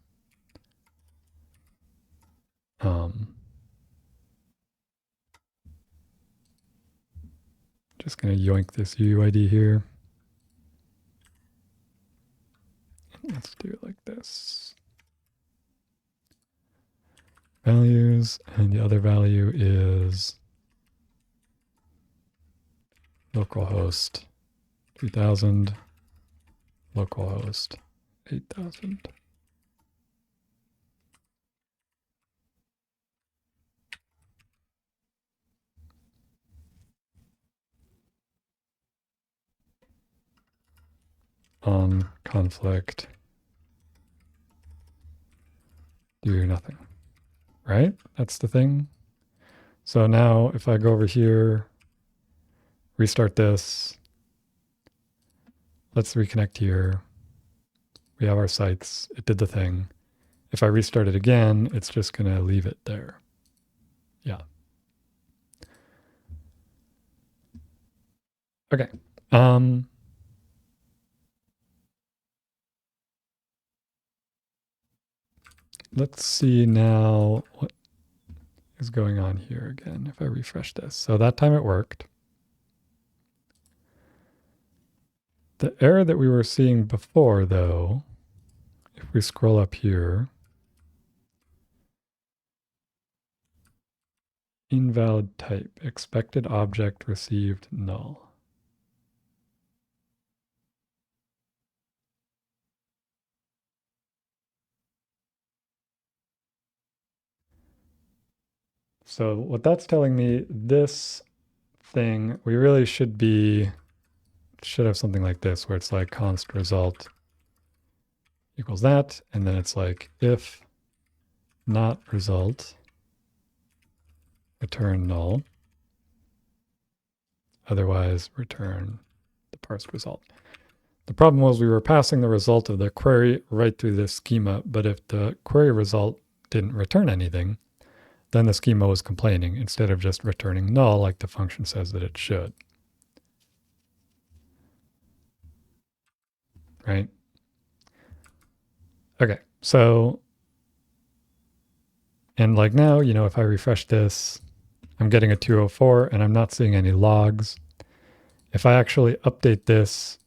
Just going to yoink this UUID here. Let's do it like this. Values, and the other value is localhost 3000, localhost 8000. On conflict, do nothing, right? That's the thing. So now if I go over here, restart this, let's reconnect here. We have our sites. It did the thing. If I restart it again, it's just going to leave it there. Yeah. Okay. Let's see now what is going on here again if I refresh this. So that time it worked. The error that we were seeing before, though, if we scroll up here, invalid type, expected object received null. So what that's telling me, this thing, we really should have something like this where it's like const result equals that, and then it's like if not result, return null. Otherwise, return the parsed result. The problem was we were passing the result of the query right through this schema, but if the query result didn't return anything, then the schema was complaining instead of just returning null like the function says that it should. Right? Okay, so, and like now, if I refresh this, I'm getting a 204 and I'm not seeing any logs. If I actually update this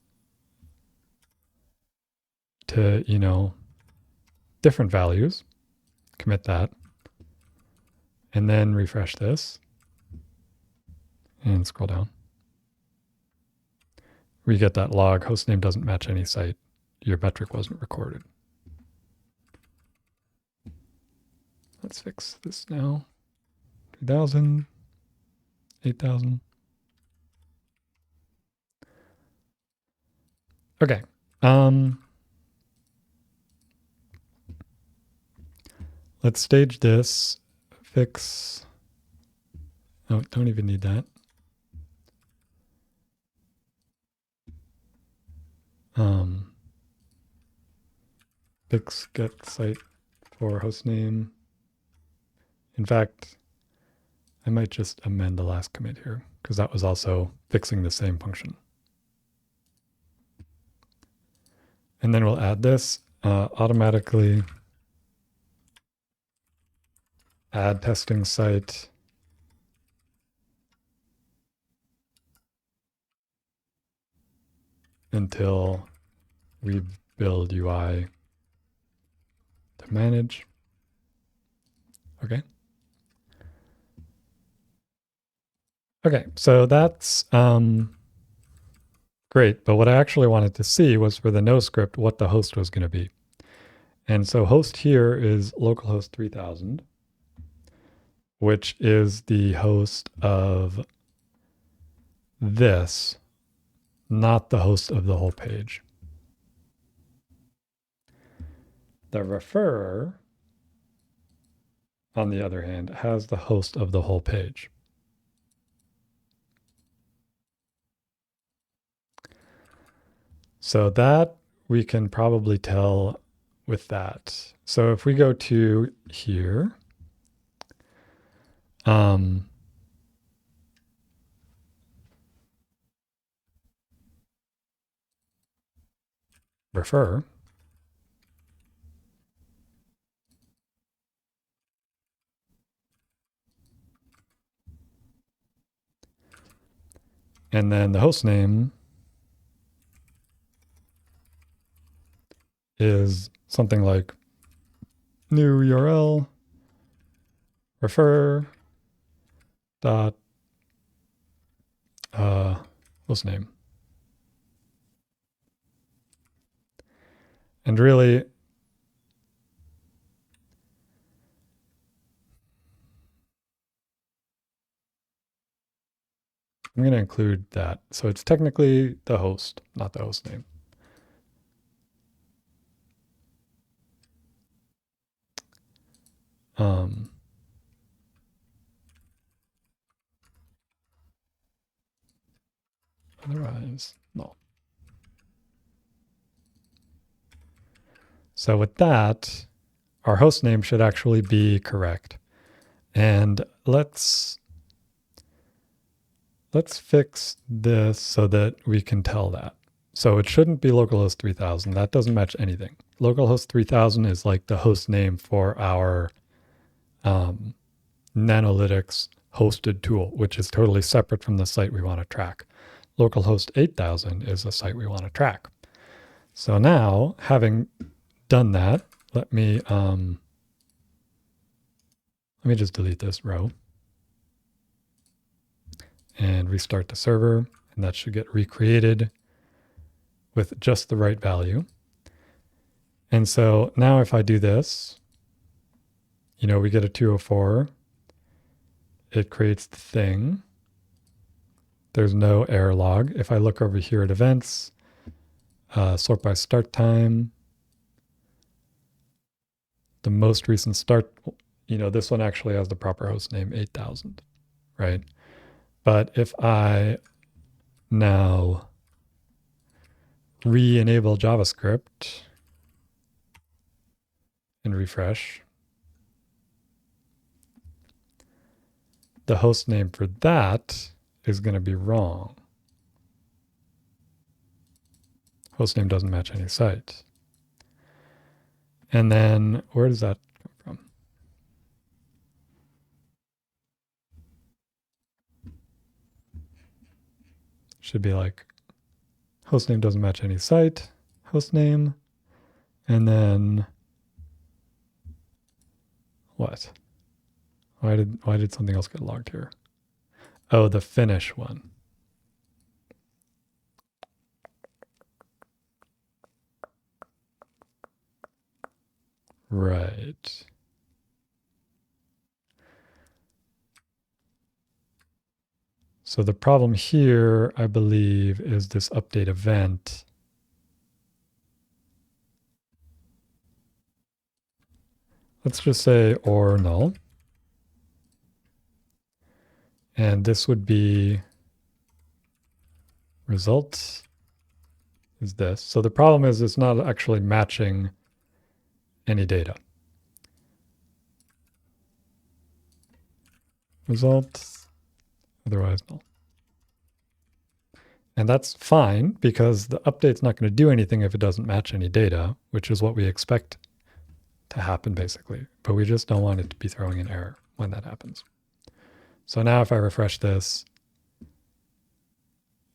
to, different values, commit that, and then refresh this and scroll down, we get that log, hostname doesn't match any site. Your metric wasn't recorded. Let's fix this now. 3000, 8000. Okay. Let's stage this, fix. Oh, don't even need that. Fix get site for hostname. In fact, I might just amend the last commit here because that was also fixing the same function. And then we'll add this automatically add testing site until we build UI to manage. Okay. Okay, so that's great. But what I actually wanted to see was for the no script, what the host was going to be. And so host here is localhost 3000, which is the host of this, not the host of the whole page. The referrer, on the other hand, has the host of the whole page. So that we can probably tell with that. So if we go to here, refer, And then the host name is something like new URL refer dot host name. And really, I'm going to include that. So it's technically the host, not the host name. Otherwise, no. So with that, our host name should actually be correct. And let's fix this so that we can tell that. So it shouldn't be localhost 3000. That doesn't match anything. Localhost 3000 is like the host name for our Nanalytics hosted tool, which is totally separate from the site we want to track. Localhost 8000 is a site we want to track. So now, having done that, let me just delete this row and restart the server, and that should get recreated with just the right value. And so now if I do this, we get a 204. It creates the thing. There's no error log. If I look over here at events, sort by start time, the most recent start, this one actually has the proper host name, 8000, right? But if I now re-enable JavaScript and refresh, the host name for that is going to be wrong. Host name doesn't match any site. And then where does that come from? Should be like host name doesn't match any site, host name, and then what? Why did something else get logged here? Oh, the finish one. Right. So the problem here, I believe, is this update event. Let's just say or null. And this would be result is this. So the problem is it's not actually matching any data. Result, otherwise null. And that's fine because the update's not going to do anything if it doesn't match any data, which is what we expect to happen basically. But we just don't want it to be throwing an error when that happens. So now if I refresh this,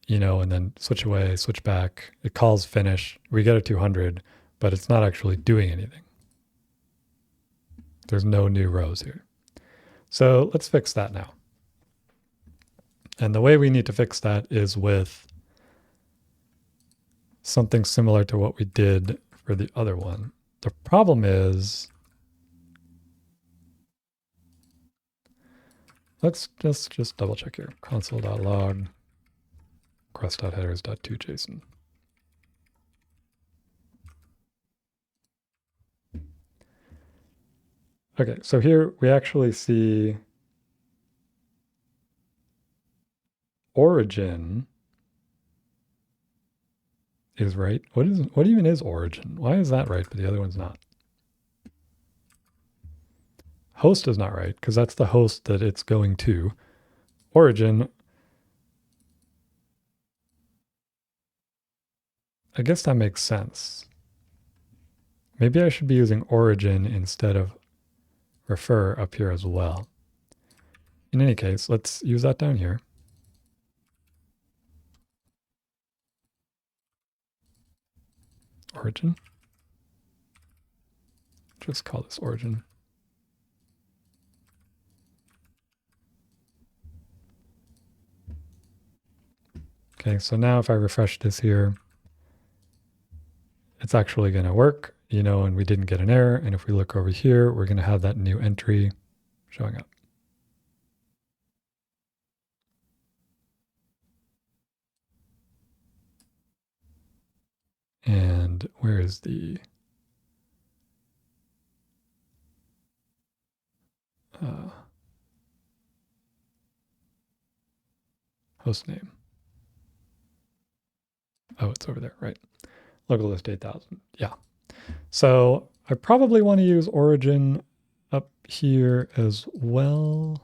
and then switch away, switch back, it calls finish, we get a 200, but it's not actually doing anything. There's no new rows here. So let's fix that now. And the way we need to fix that is with something similar to what we did for the other one. The problem is, let's just double check here. Console.log crust.headers.toJSON. Okay, so here we actually see origin is right. What even is origin? Why is that right, but the other one's not? Host is not right because that's the host that it's going to. Origin, I guess that makes sense. Maybe I should be using origin instead of refer up here as well. In any case, let's use that down here. origin. Just call this origin. Okay, so now if I refresh this here, it's actually going to work, you know, and we didn't get an error. And if we look over here, we're going to have that new entry showing up. And where is the host name? Oh, it's over there, right? Localhost 8000. Yeah. So I probably want to use origin up here as well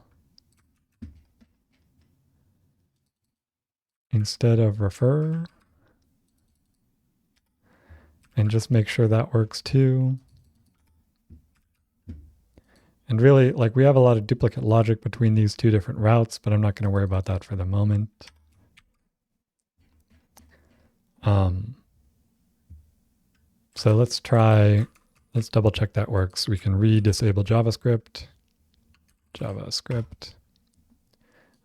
instead of refer. And just make sure that works too. And really, like, we have a lot of duplicate logic between these two different routes, but I'm not going to worry about that for the moment. So let's double check that works. We can disable JavaScript,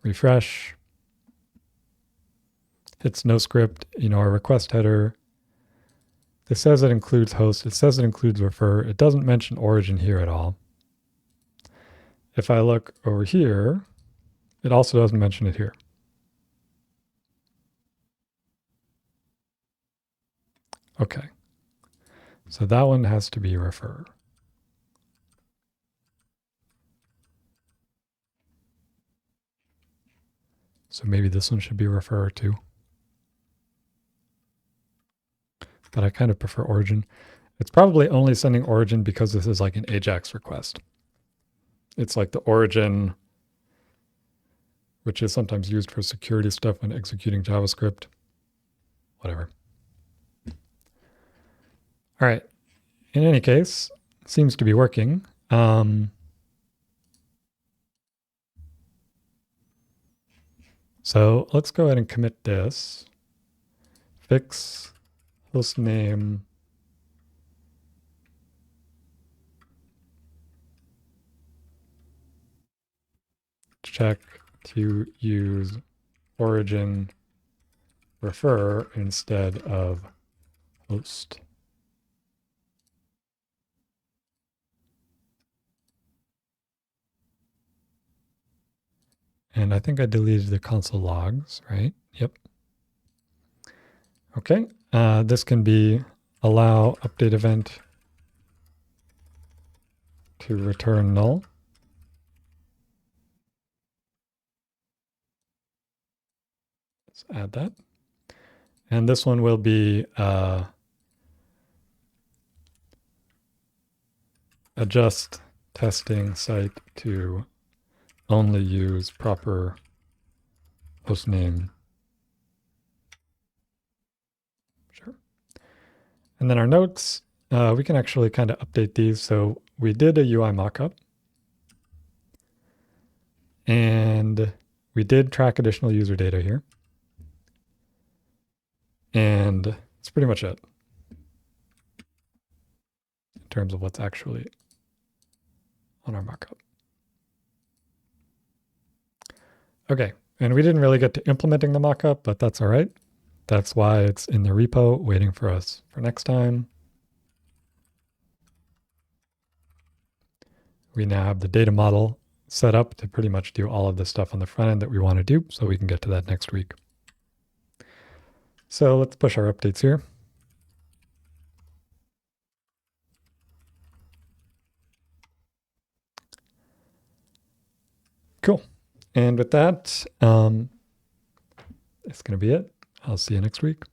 refresh, hits no script, you know, our request header. This says it includes host. It says it includes refer. It doesn't mention origin here at all. If I look over here, it also doesn't mention it here. Okay. So that one has to be refer. So maybe this one should be refer too. But I kind of prefer origin. It's probably only sending origin because this is like an AJAX request. It's like the origin, which is sometimes used for security stuff when executing JavaScript. Whatever. All right. In any case, it seems to be working. So let's go ahead and commit this. Fix host name. Check to use origin refer instead of host. And I think I deleted the console logs, right? Yep. Okay. This can be allow update event to return null. Let's add that. And this one will be adjust testing site to only use proper hostname. Sure. And then our notes, we can actually kind of update these. So we did a UI mockup. And we did track additional user data here. And that's pretty much it in terms of what's actually on our markup. Okay, and we didn't really get to implementing the mockup, but that's all right. That's why it's in the repo waiting for us for next time. We now have the data model set up to pretty much do all of the stuff on the front end that we want to do, so we can get to that next week. So let's push our updates here. Cool. And with that, it's going to be it. I'll see you next week.